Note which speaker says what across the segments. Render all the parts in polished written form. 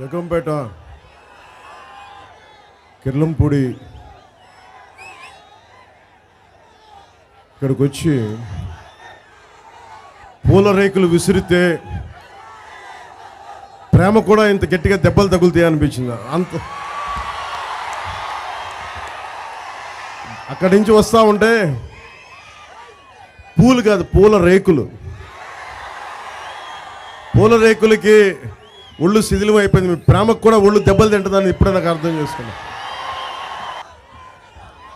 Speaker 1: జగంపేట కిర్లంపూడి ఇక్కడికి వచ్చి పూల రేకులు విసిరితే ప్రేమ కూడా ఇంత గట్టిగా దెబ్బలు తగులుతాయి అనిపించింది. అంత అక్కడి నుంచి వస్తూ ఉంటే పూలు కాదు, పూల రేకులకి ఒళ్ళు శిథిలం అయిపోయింది. మీ ప్రేమకు కూడా ఒళ్ళు దెబ్బలు తింటుందని ఇప్పుడే నాకు అర్థం చేసుకున్నా.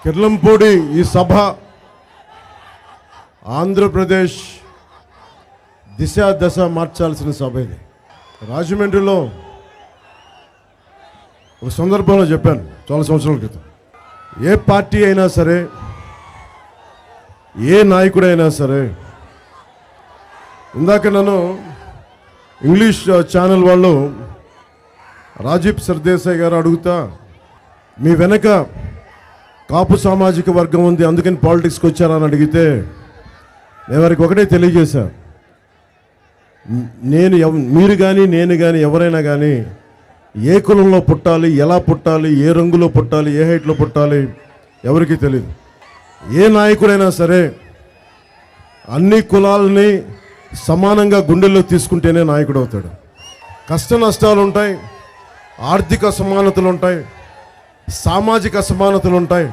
Speaker 1: కిర్లంపూడి ఈ సభ ఆంధ్రప్రదేశ్ దశ మార్చాల్సిన సభ ఇది. రాజమండ్రిలో ఒక సందర్భంలో చెప్పాను చాలా సంవత్సరాల క్రితం, ఏ పార్టీ అయినా సరే, ఏ నాయకుడైనా సరే, ఇందాక నన్ను ఇంగ్లీష్ ఛానల్ వాళ్ళు రాజీవ్ సర్దేశాయ్ గారు అడుగుతా, మీ వెనక కాపు సామాజిక వర్గం ఉంది అందుకని పాలిటిక్స్కి వచ్చారా అని అడిగితే నేను వారికి ఒకటే తెలియజేశా, మీరు కానీ నేను కానీ ఎవరైనా కానీ ఏ కులంలో పుట్టాలి, ఎలా పుట్టాలి, ఏ రంగులో పుట్టాలి, ఏ హైట్లో పుట్టాలి ఎవరికీ తెలియదు. ఏ నాయకుడైనా సరే అన్ని కులాలని సమానంగా గుండెల్లో తీసుకుంటేనే నాయకుడు అవుతాడు. కష్ట నష్టాలు ఉంటాయి, ఆర్థిక అసమానతలు ఉంటాయి, సామాజిక అసమానతలు ఉంటాయి.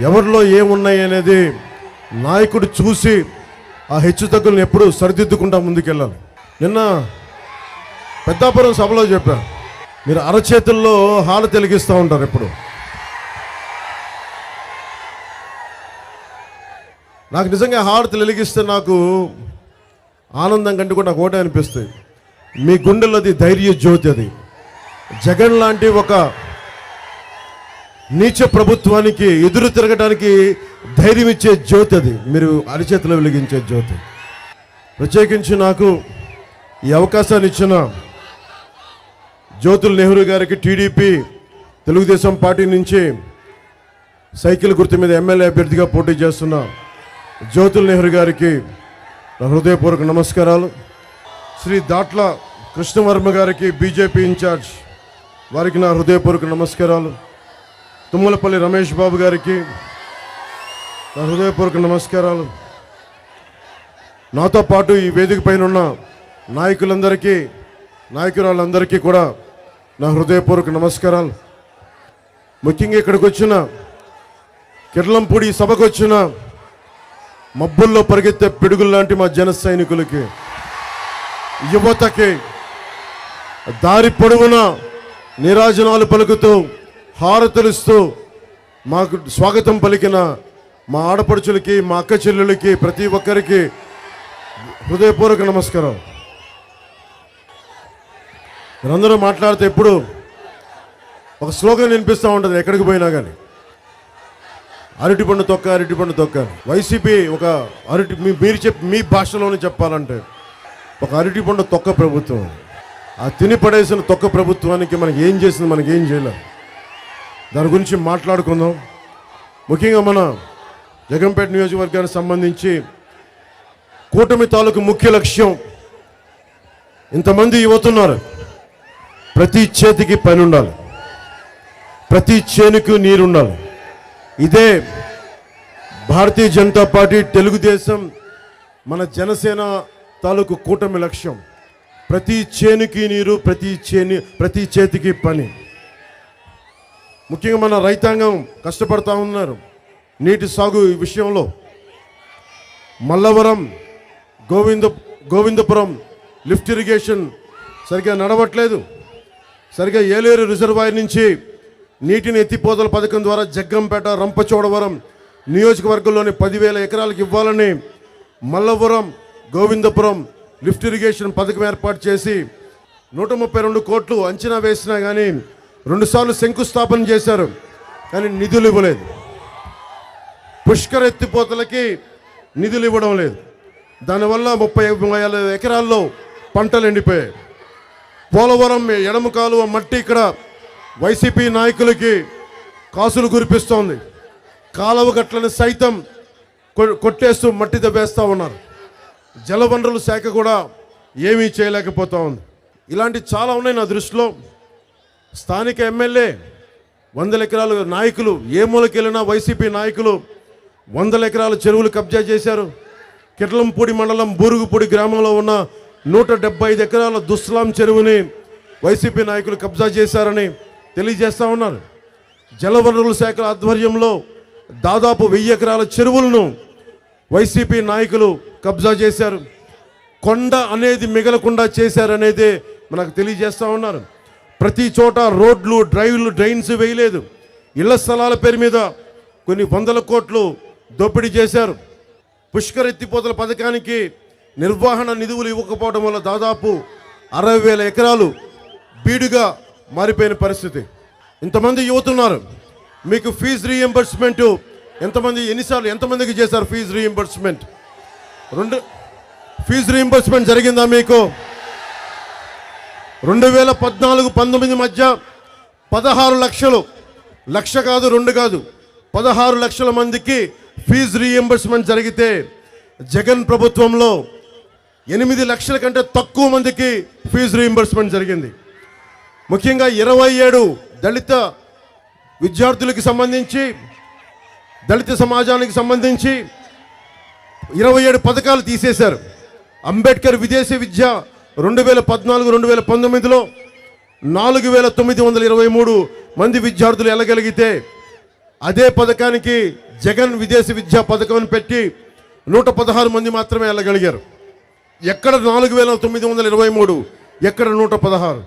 Speaker 1: ఎవరిలో ఏమున్నాయి అనేది నాయకుడు చూసి ఆ హెచ్చుతగ్గులను ఎప్పుడూ సరిదిద్దుకుంటా ముందుకెళ్ళాలి. నిన్న పెద్దాపురం సభలో చెప్పా, మీరు అరచేతుల్లో హాలు తెలిగిస్తూ ఉంటారు ఎప్పుడు. నాకు నిజంగా హారతి వెలిగిస్తే నాకు ఆనందం కంటే కూడా నాకు ఒకటే అనిపిస్తుంది, మీ గుండెలది ధైర్య జ్యోతి. అది జగన్ లాంటి ఒక నీచ ప్రభుత్వానికి ఎదురు తిరగడానికి ధైర్యం ఇచ్చే జ్యోతి అది, మీరు అరిచేతిలో వెలిగించే జ్యోతి. ప్రత్యేకించి నాకు ఈ అవకాశాన్ని ఇచ్చిన జ్యోతుల్ నెహ్రూ గారికి, టీడీపీ తెలుగుదేశం పార్టీ నుంచి సైకిల్ గుర్తు మీద ఎమ్మెల్యే అభ్యర్థిగా పోటీ చేస్తున్న జ్యోతుల్ నెహ్రూ గారికి నా హృదయపూర్వక నమస్కారాలు. శ్రీ దాట్ల కృష్ణవర్మ గారికి, బీజేపీ ఇన్ఛార్జ్, వారికి నా హృదయపూర్వక నమస్కారాలు. తుమ్మలపల్లి రమేష్ బాబు గారికి నా హృదయపూర్వక నమస్కారాలు. నాతో పాటు ఈ వేదిక పైన ఉన్న నాయకులందరికీ, నాయకురాళ్ళందరికీ కూడా నా హృదయపూర్వక నమస్కారాలు. ముఖ్యంగా ఇక్కడికి వచ్చిన కిర్లంపూడి సభకు వచ్చిన మబ్బుల్లో పరిగెత్తే పిడుగుల్లాంటి మా జన సైనికులకి, యువతకి, దారి పొడవున నీరాజనాలు పలుకుతూ హారతులిస్తూ మాకు స్వాగతం పలికిన మా ఆడపడుచులకి, మా అక్క చెల్లెలకి, ప్రతి ఒక్కరికి హృదయపూర్వక నమస్కారం. మీరందరూ మాట్లాడితే ఎప్పుడు ఒక స్లోగన్ వినిపిస్తూ ఉంటుంది ఎక్కడికి పోయినా కానీ, అరటిపండు తొక్క, అరటిపండు తొక్క. వైసీపీ ఒక మీ భాషలోనే చెప్పాలంటే ఒక అరటిపండు తొక్క ప్రభుత్వం. ఆ తిని పడేసిన తొక్క ప్రభుత్వానికి మనకి ఏం చేసింది, మనకి ఏం చేయలేదు. దాని గురించి మాట్లాడుకుందాం. ముఖ్యంగా మన జగంపేట నియోజకవర్గానికి సంబంధించి కూటమి తాలూకు ముఖ్య లక్ష్యం, ఇంతమంది యువతున్నారు, ప్రతి చేతికి పని ఉండాలి, ప్రతి చేనుకు నీరు ఉండాలి. ఇదే భారతీయ జనతా పార్టీ, తెలుగుదేశం, మన జనసేన తాలూకు కూటమి లక్ష్యం. ప్రతి చేనుకి నీరు, ప్రతి చేతికి పని. ముఖ్యంగా మన రైతాంగం కష్టపడతా ఉన్నారు నీటి సాగు విషయంలో. మల్లవరం, గోవిందపురం లిఫ్ట్ ఇరిగేషన్ సరిగ్గా నడవట్లేదు. సరిగ్గా ఏలేరు రిజర్వాయర్ నుంచి నీటిని ఎత్తిపోతల పథకం ద్వారా జగ్గంపేట, రంపచోడవరం నియోజకవర్గంలోని 10,000 ఎకరాలకు ఇవ్వాలని మల్లవరం, గోవిందపురం లిఫ్ట్ ఇరిగేషన్ పథకం ఏర్పాటు చేసి 132 కోట్లు అంచనా వేసినా కానీ 2 సార్లు శంకుస్థాపన చేశారు, కానీ నిధులు ఇవ్వలేదు. పుష్కర ఎత్తిపోతలకి నిధులు ఇవ్వడం లేదు. దానివల్ల 30,000 ఎకరాల్లో పంటలు ఎండిపోయాయి. పోలవరం ఎడమ కాలువ మట్టి ఇక్కడ వైసీపీ నాయకులకి కాసులు కురిపిస్తోంది. కాలువ గట్లను సైతం కొట్టేస్తూ మట్టి దవ్వేస్తూ ఉన్నారు. జలవనరుల శాఖ కూడా ఏమీ చేయలేకపోతా ఉంది. ఇలాంటి చాలా ఉన్నాయి నా దృష్టిలో. స్థానిక ఎమ్మెల్యే 100 ఎకరాలు నాయకులు, ఏ మూలకెళ్ళినా వైసీపీ నాయకులు 100 ఎకరాల చెరువులు కబ్జా చేశారు. కిర్లంపూడి మండలం బూరుగుపూడి గ్రామంలో ఉన్న 175 ఎకరాల దుస్లాం చెరువుని వైసీపీ నాయకులు కబ్జా చేశారని తెలియజేస్తూ ఉన్నారు. జలవనరుల శాఖ ఆధ్వర్యంలో దాదాపు 1000 ఎకరాల చెరువులను వైసీపీ నాయకులు కబ్జా చేశారు. కొండ అనేది మిగలకుండా చేశారనేది మనకు తెలియజేస్తూ ఉన్నారు. ప్రతి చోట రోడ్లు, డ్రైన్స్ వేయలేదు. ఇళ్ల స్థలాల పేరు మీద కొన్ని 100 కోట్లు దోపిడీ చేశారు. పుష్కర్ ఎత్తిపోతల పథకానికి నిర్వహణ నిధులు ఇవ్వకపోవడం వల్ల దాదాపు 60,000 ఎకరాలు బీడుగా మారిపోయిన పరిస్థితి. ఇంతమంది యువతున్నారు. మీకు ఫీజు రీఎంబర్స్మెంట్ ఎంతమందికి చేశారు? ఫీజు రీఎంబర్స్మెంట్ ఫీజు రీఎంబర్స్మెంట్ జరిగిందా మీకు? 2014-19 మధ్య 16 లక్షలు, లక్ష కాదు 2 కాదు, 16 లక్షల మందికి ఫీజు రీఎంబర్స్మెంట్ జరిగితే జగన్ ప్రభుత్వంలో 8 లక్షల కంటే తక్కువ మందికి ఫీజు రీఎంబర్స్మెంట్ జరిగింది. ముఖ్యంగా 27 దళిత విద్యార్థులకు సంబంధించి, దళిత సమాజానికి సంబంధించి 27 పథకాలు తీసేశారు. అంబేద్కర్ విదేశీ విద్య 2014-2019లో 4,923 మంది విద్యార్థులు వెళ్ళగలిగితే, అదే పథకానికి జగన్ విదేశీ విద్యా పథకం పెట్టి 116 మంది మాత్రమే వెళ్ళగలిగారు. ఎక్కడ 4,923, ఎక్కడ 116?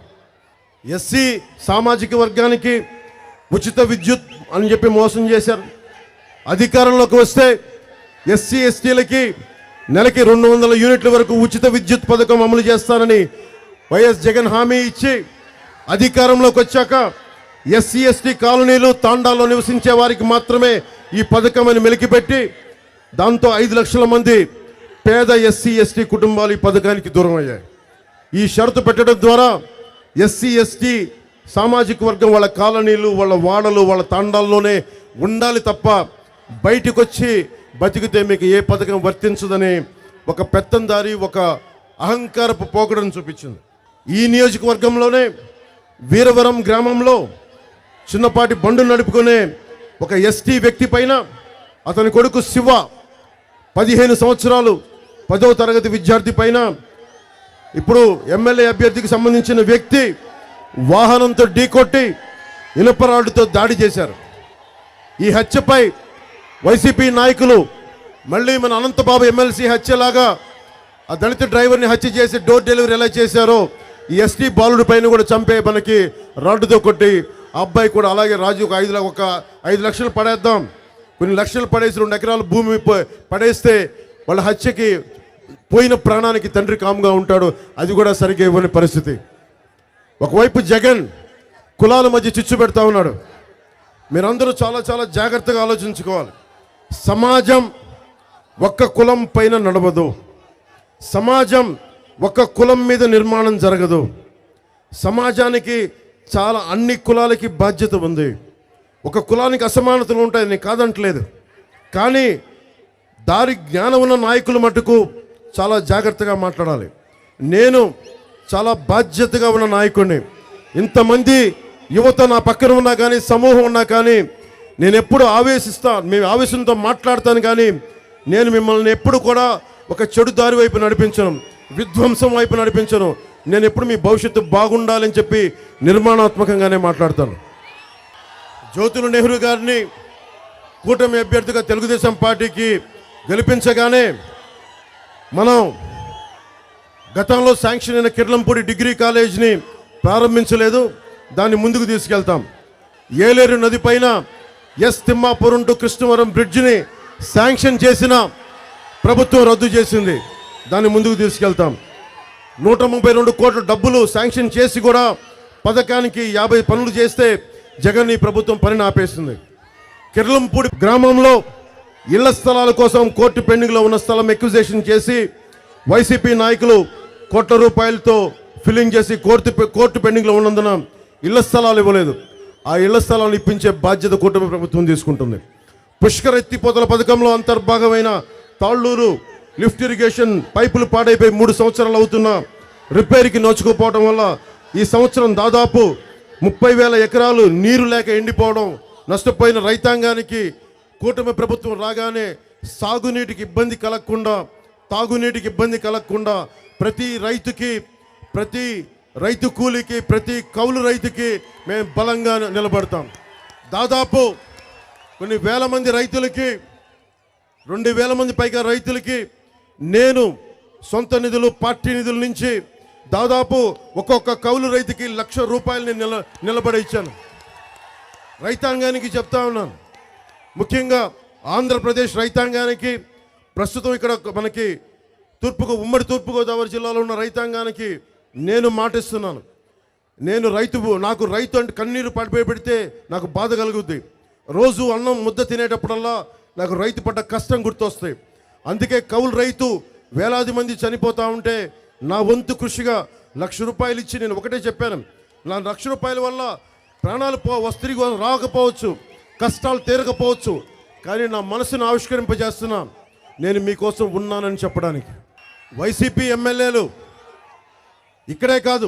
Speaker 1: ఎస్సీ సామాజిక వర్గానికి ఉచిత విద్యుత్ అని చెప్పి మోసం చేశారు. అధికారంలోకి వస్తే ఎస్సీ ఎస్టీలకి నెలకి 200 యూనిట్ల వరకు ఉచిత విద్యుత్ పథకం అమలు చేస్తానని వైఎస్ జగన్ హామీ ఇచ్చి, అధికారంలోకి వచ్చాక ఎస్సీ ఎస్టీ కాలనీలు, తాండాల్లో నివసించే వారికి మాత్రమే ఈ పథకం అని మెలికిపెట్టి, దాంతో 5 లక్షల మంది పేద ఎస్సీ ఎస్టీ కుటుంబాలు ఈ పథకానికి దూరం అయ్యాయి. ఈ షరతు పెట్టడం ద్వారా ఎస్సీ ఎస్టీ సామాజిక వర్గం వాళ్ళ కాలనీలు, వాళ్ళ వాడలు, వాళ్ళ తాండాల్లోనే ఉండాలి తప్ప బయటికి వచ్చి బతికితే మీకు ఏ పథకం వర్తించదని ఒక పెత్తందారి, ఒక అహంకారపు పోకడను చూపించింది. ఈ నియోజకవర్గంలోనే వీరవరం గ్రామంలో చిన్నపాటి బండు నడుపుకునే ఒక ఎస్టీ వ్యక్తి పైన, అతని కొడుకు శివ 15 సంవత్సరాలు 10వ తరగతి విద్యార్థి పైన, ఇప్పుడు ఎమ్మెల్యే అభ్యర్థికి సంబంధించిన వ్యక్తి వాహనంతో ఢీకొట్టి ఇనుపరాడుతో దాడి చేశారు. ఈ హత్యపై వైసీపీ నాయకులు మళ్ళీ మన అనంతబాబు ఎమ్మెల్సీ హత్యలాగా ఆ దళిత డ్రైవర్ని హత్య చేసి డోర్ డెలివరీ ఎలా చేశారో, ఈ ఎస్టీ బాలుడి పైన కూడా చంపే మనకి రాడ్డుతో కొట్టి, ఆ అబ్బాయి కూడా అలాగే రాజు ఒక 5 లక్షలు పడేద్దాం, కొన్ని లక్షలు పడేసి 2 ఎకరాల భూమి పడేస్తే వాళ్ళ హత్యకి పోయిన ప్రాణానికి తండ్రి కాముగా ఉంటాడు. అది కూడా సరిగ్గా ఇవ్వని పరిస్థితి. ఒకవైపు జగన్ కులాల మధ్య చిచ్చు పెడతా ఉన్నాడు. మీరందరూ చాలా చాలా జాగ్రత్తగా ఆలోచించుకోవాలి. సమాజం ఒక్క కులం పైన నడవదు. సమాజం ఒక్క కులం మీద నిర్మాణం జరగదు. సమాజానికి చాలా అన్ని కులాలకి బాధ్యత ఉంది. ఒక కులానికి అసమానతలు ఉంటాయి, నేను కాదంటలేదు. కానీ దారి జ్ఞానం ఉన్న నాయకులు మటుకు చాలా జాగ్రత్తగా మాట్లాడాలి. నేను చాలా బాధ్యతగా ఉన్న నాయకుడిని. ఇంతమంది యువత నా పక్కన ఉన్నా కానీ, సమూహం ఉన్నా కానీ, నేను ఎప్పుడు మేము ఆవేశంతో మాట్లాడతాను. కానీ నేను మిమ్మల్ని ఎప్పుడు కూడా ఒక చెడు దారి వైపు నడిపించను, విధ్వంసం వైపు నడిపించను. నేను ఎప్పుడు మీ భవిష్యత్తు బాగుండాలని చెప్పి నిర్మాణాత్మకంగానే మాట్లాడతాను. జ్యోతుల నెహ్రూ గారిని కూటమి అభ్యర్థిగా తెలుగుదేశం పార్టీకి గెలిపించగానే మనం గతంలో శాంక్షన్ అయిన కిర్లంపూడి డిగ్రీ కాలేజ్ని ప్రారంభించలేదు, దాన్ని ముందుకు తీసుకెళ్తాం. ఏలేరు నది పైన ఎస్ తిమ్మాపురం టు కృష్ణవరం బ్రిడ్జిని శాంక్షన్ చేసిన ప్రభుత్వం రద్దు చేసింది, దాన్ని ముందుకు తీసుకెళ్తాం. 132 కోట్ల డబ్బులు శాంక్షన్ చేసి కూడా పథకానికి 50 పనులు చేస్తే జగన్ ఈ ప్రభుత్వం పనిని ఆపేస్తుంది. కిర్లంపూడి గ్రామంలో ఇళ్ల స్థలాల కోసం కోర్టు పెండింగ్లో ఉన్న స్థలం ఎక్విజిషన్ చేసి వైసీపీ నాయకులు కోట్ల రూపాయలతో ఫిల్లింగ్ చేసి కోర్టు పెండింగ్లో ఉన్నందున ఇళ్ల స్థలాలు ఇవ్వలేదు. ఆ ఇళ్ల స్థలాలను ఇప్పించే బాధ్యత కూటమి ప్రభుత్వం తీసుకుంటుంది. పుష్కర్ ఎత్తిపోతల పథకంలో అంతర్భాగమైన తాళ్ళూరు లిఫ్ట్ ఇరిగేషన్ పైపులు పాడైపోయి 3 సంవత్సరాలు అవుతున్నా రిపేర్కి నోచుకుపోవడం వల్ల ఈ సంవత్సరం దాదాపు 30,000 ఎకరాలు నీరు లేక ఎండిపోవడం, నష్టపోయిన రైతాంగానికి కూటమి ప్రభుత్వం రాగానే సాగునీటికి ఇబ్బంది కలగకుండా, తాగునీటికి ఇబ్బంది కలగకుండా ప్రతి రైతుకి, ప్రతి రైతు కూలికి, ప్రతి కౌలు రైతుకి మేము బలంగా నిలబడతాం. దాదాపు కొన్ని వేల మంది రైతులకి, 2,000 మంది పైగా రైతులకి నేను సొంత నిధులు, పార్టీ నిధుల నుంచి దాదాపు ఒక్కొక్క కౌలు రైతుకి ₹1,00,000 నేను నిలబడి ఇచ్చాను. రైతాంగానికి చెప్తా ఉన్నాను, ముఖ్యంగా ఆంధ్రప్రదేశ్ రైతాంగానికి, ప్రస్తుతం ఇక్కడ మనకి ఉమ్మడి తూర్పుగోదావరి జిల్లాలో ఉన్న రైతాంగానికి నేను మాటిస్తున్నాను. నాకు రైతు అంటే కన్నీరు పెడితే నాకు బాధ కలుగుద్ది. రోజు అన్నం ముద్ద తినేటప్పుడల్లా నాకు రైతు పడ్డ కష్టం గుర్తొస్తాయి. అందుకే కౌలు రైతు వేలాది మంది చనిపోతూ ఉంటే నా వంతు కృషిగా ₹1,00,000 ఇచ్చి నేను ఒకటే చెప్పాను, నా ₹1,00,000 వల్ల ప్రాణాలు తిరిగి రాకపోవచ్చు, కష్టాలు తీరకపోవచ్చు, కానీ నా మనసును ఆవిష్కరింపజేస్తున్నా, నేను మీకోసం ఉన్నానని చెప్పడానికి. వైసీపీ ఎమ్మెల్యేలు ఇక్కడే కాదు,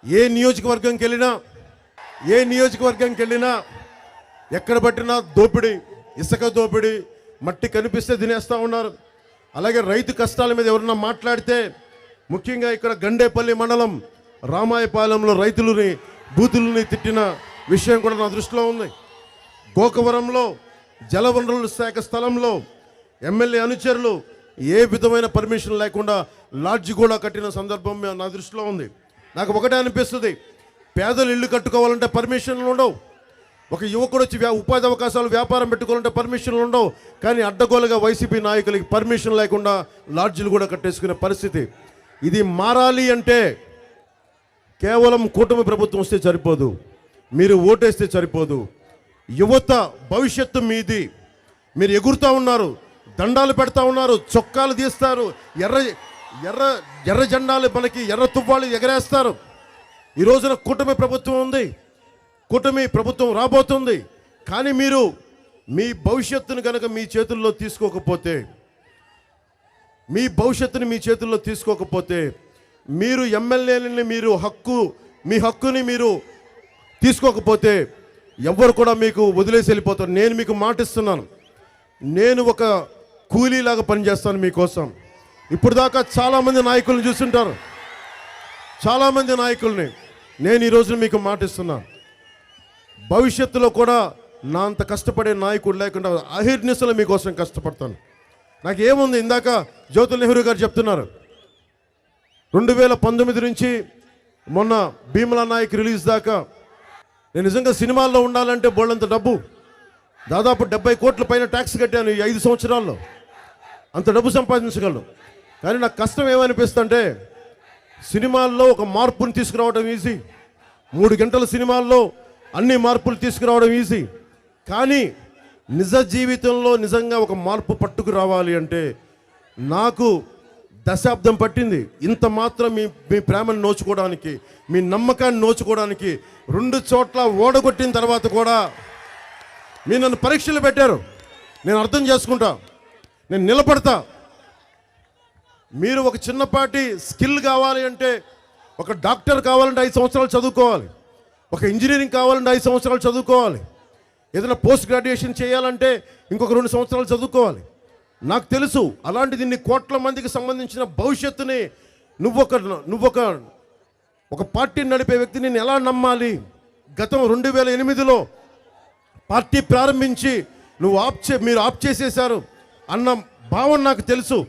Speaker 1: ఏ నియోజకవర్గంకి వెళ్ళినా ఎక్కడ పట్టినా దోపిడీ, ఇసుక దోపిడీ, మట్టి కనిపిస్తే తినేస్తూ ఉన్నారు. అలాగే రైతు కష్టాల మీద ఎవరన్నా మాట్లాడితే, ముఖ్యంగా ఇక్కడ గండేపల్లి మండలం రామాయపాలెంలో రైతులని, బూతులని తిట్టిన విషయం కూడా నా దృష్టిలో ఉంది. గోకవరంలో జలవనరుల శాఖ స్థలంలో ఎమ్మెల్యే అనుచరులు ఏ విధమైన పర్మిషన్ లేకుండా లాడ్జి కూడా కట్టిన సందర్భం నా దృష్టిలో ఉంది. నాకు ఒకటే అనిపిస్తుంది, పేదలు ఇల్లు కట్టుకోవాలంటే పర్మిషన్లు ఉండవు, ఒక యువకుడు వచ్చి ఉపాధి అవకాశాలు, వ్యాపారం పెట్టుకోవాలంటే పర్మిషన్లు ఉండవు, కానీ అడ్డగోలుగా వైసీపీ నాయకులకి పర్మిషన్ లేకుండా లాడ్జీలు కూడా కట్టేసుకునే పరిస్థితి. ఇది మారాలి అంటే కేవలం కూటమి ప్రభుత్వం వస్తే సరిపోదు, మీరు ఓటేస్తే సరిపోదు. యువత భవిష్యత్తు మీది. మీరు ఎగురుతూ ఉన్నారు, దండాలు పెడతా ఉన్నారు, చొక్కాలు తీస్తారు, ఎర్ర జెండాలు, మనకి ఎర్ర తువ్వాళ్ళు ఎగరేస్తారు. ఈ రోజున కూటమి ప్రభుత్వం ఉంది, కూటమి ప్రభుత్వం రాబోతుంది. కానీ మీరు మీ భవిష్యత్తును కనుక మీ చేతుల్లో తీసుకోకపోతే, మీరు ఎమ్మెల్యేలని మీ హక్కుని మీరు తీసుకోకపోతే ఎవ్వరు కూడా మీకు వదిలేసి వెళ్ళిపోతారు. నేను మీకు మాటిస్తున్నాను, నేను ఒక కూలీలాగా పనిచేస్తాను మీకోసం. ఇప్పుడు దాకా చాలామంది నాయకులను చూస్తుంటారు, చాలామంది నాయకుల్ని. నేను ఈ రోజున మీకు మాటిస్తున్నాను, భవిష్యత్తులో కూడా నా అంత కష్టపడే నాయకుడు లేకుండా అహిర్నిశలు మీకోసం కష్టపడతాను. నాకు ఏముంది, ఇందాక జ్యోతుల్ నెహ్రూ గారు చెప్తున్నారు, 2019 నుంచి మొన్న భీమలా నాయక్ రిలీజ్ దాకా నేను నిజంగా సినిమాల్లో ఉండాలంటే బోళ్ళంత డబ్బు, దాదాపు 70 కోట్ల పైన ట్యాక్స్ కట్టాను ఈ 5 సంవత్సరాల్లో. అంత డబ్బు సంపాదించగలను. కానీ నాకు కష్టం ఏమనిపిస్తుందంటే, సినిమాల్లో ఒక మార్పుని తీసుకురావడం ఈజీ, 3 గంటల సినిమాల్లో అన్ని మార్పులు తీసుకురావడం ఈజీ. కానీ నిజ జీవితంలో నిజంగా ఒక మార్పు పట్టుకు రావాలి అంటే నాకు దశాబ్దం పట్టింది. ఇంత మాత్రం మీ ప్రేమను నోచుకోవడానికి, మీ నమ్మకాన్ని నోచుకోవడానికి 2 చోట్ల ఓడగొట్టిన తర్వాత కూడా మీరు నన్ను పరీక్షలు పెట్టారు. నేను అర్థం చేసుకుంటా, నేను నిలబడతా. మీరు ఒక చిన్నపాటి స్కిల్ కావాలి అంటే, ఒక డాక్టర్ కావాలంటే 5 సంవత్సరాలు చదువుకోవాలి, ఒక ఇంజనీరింగ్ కావాలంటే 5 సంవత్సరాలు చదువుకోవాలి, ఏదైనా పోస్ట్ గ్రాడ్యుయేషన్ చేయాలంటే ఇంకొక 2 సంవత్సరాలు చదువుకోవాలి. నాకు తెలుసు, అలాంటిది ఇన్ని కోట్ల మందికి సంబంధించిన భవిష్యత్తుని ఒక పార్టీని నడిపే వ్యక్తిని నేను ఎలా నమ్మాలి? గతం 2008లో పార్టీ ప్రారంభించి మీరు ఆప్ చేసేశారు అన్న భావన నాకు తెలుసు.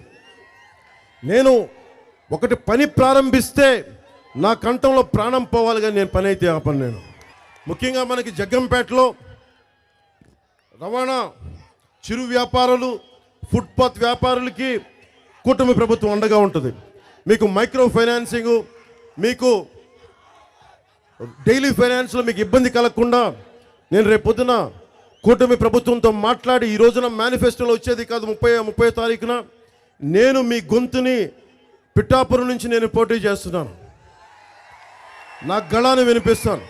Speaker 1: నేను ఒకటి పని ప్రారంభిస్తే నా కంఠంలో ప్రాణం పోవాలి, కానీ నేను పని అయితే ఆపను. నేను ముఖ్యంగా మనకి జగ్గంపేటలో రవాణా, చిరు వ్యాపారులు, ఫుట్పాత్ వ్యాపారులకి కూటమి ప్రభుత్వం అండగా ఉంటుంది. మీకు మైక్రో ఫైనాన్సింగ్, మీకు డైలీ ఫైనాన్స్లో మీకు ఇబ్బంది కలగకుండా నేను రేపు పొద్దున కూటమి ప్రభుత్వంతో మాట్లాడి, ఈ రోజున మేనిఫెస్టోలో వచ్చేది కాదు 30 తారీఖున నేను మీ గొంతుని పిఠాపురం నుంచి నేను పోటీ చేస్తున్నాను, నా గళాన్ని వినిపిస్తాను.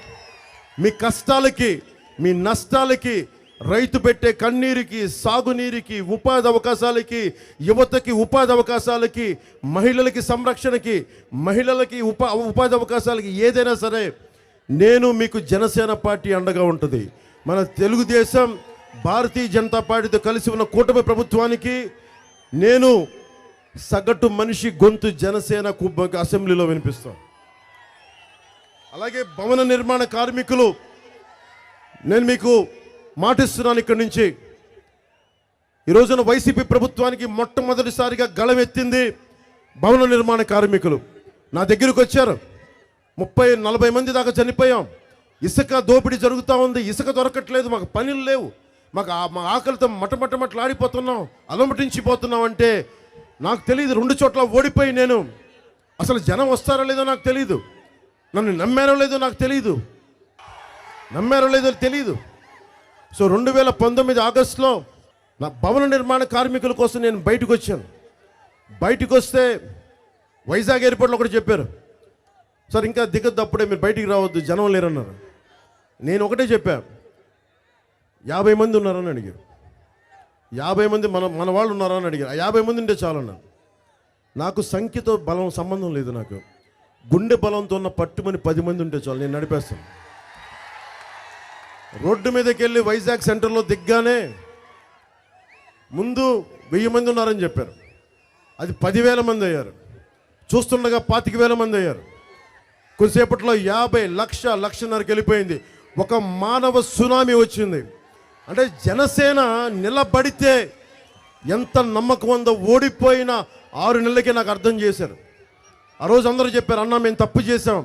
Speaker 1: మీ కష్టాలకి, మీ నష్టాలకి రైతు పెట్టే కన్నీరికి, సాగునీరికి, ఉపాధి అవకాశాలకి, యువతకి ఉపాధి అవకాశాలకి, మహిళలకి సంరక్షణకి, మహిళలకి ఉపాధి అవకాశాలకి ఏదైనా సరే నేను మీకు జనసేన పార్టీ అండగా ఉంటుంది. మన తెలుగుదేశం భారతీయ జనతా పార్టీతో కలిసి ఉన్న కూటమి ప్రభుత్వానికి నేను సగటు మనిషి గొంతు జనసేన అసెంబ్లీలో వినిపిస్తాం. అలాగే భవన నిర్మాణ కార్మికులు, నేను మీకు మాటిస్తున్నాను ఇక్కడి నుంచి, ఈ రోజున వైసీపీ ప్రభుత్వానికి మొట్టమొదటిసారిగా గళమెత్తింది భవన నిర్మాణ కార్మికులు. నా దగ్గరకు వచ్చారు, 30-40 మంది దాకా చనిపోయాం. ఇసుక దోపిడీ జరుగుతూ ఉంది, ఇసుక దొరకట్లేదు, మాకు పనులు లేవు, మా ఆకలితో మటమటమట్లాడిపోతున్నాం, అలమటించిపోతున్నాం అంటే నాకు తెలియదు. 2 చోట్ల ఓడిపోయి నేను అసలు జనం వస్తారో లేదో నాకు తెలియదు, నన్ను నమ్మారో లేదో నాకు తెలియదు, తెలియదు. సో 2019 ఆగస్టులో నా భవన నిర్మాణ కార్మికుల కోసం నేను బయటకు వచ్చాను. బయటకు వస్తే వైజాగ్ ఎయిర్పోర్ట్లో ఒకటి చెప్పారు, సార్ ఇంకా దిగద్దు, అప్పుడే మీరు బయటికి రావద్దు, జనం లేరన్నారు. నేను ఒకటే చెప్పా, 50 మంది ఉన్నారని అడిగారు. 50 మంది మన వాళ్ళు ఉన్నారా అని అడిగారు. 50 మంది ఉంటే చాలన్నారు. నాకు సంఖ్యతో బలం సంబంధం లేదు, నాకు గుండె బలంతో ఉన్న పట్టుమని 10 మంది ఉంటే చాలు, నేను నడిపేస్తాను. రోడ్డు మీదకి వెళ్ళి వైజాగ్ సెంటర్లో దిగ్గానే ముందు 1000 మంది ఉన్నారని చెప్పారు, అది 10,000 మంది అయ్యారు. చూస్తుండగా 25,000 మంది అయ్యారు. కొద్దిసేపట్లో 50 లక్షన్నరకు వెళ్ళిపోయింది. ఒక మానవ సునామీ వచ్చింది. అంటే జనసేన నిలబడితే ఎంత నమ్మకం ఉందో ఓడిపోయిన 6 నెలలకే నాకు అర్థం చేశారు. ఆ రోజు అందరూ చెప్పారు, అన్నా మేము తప్పు చేశాం,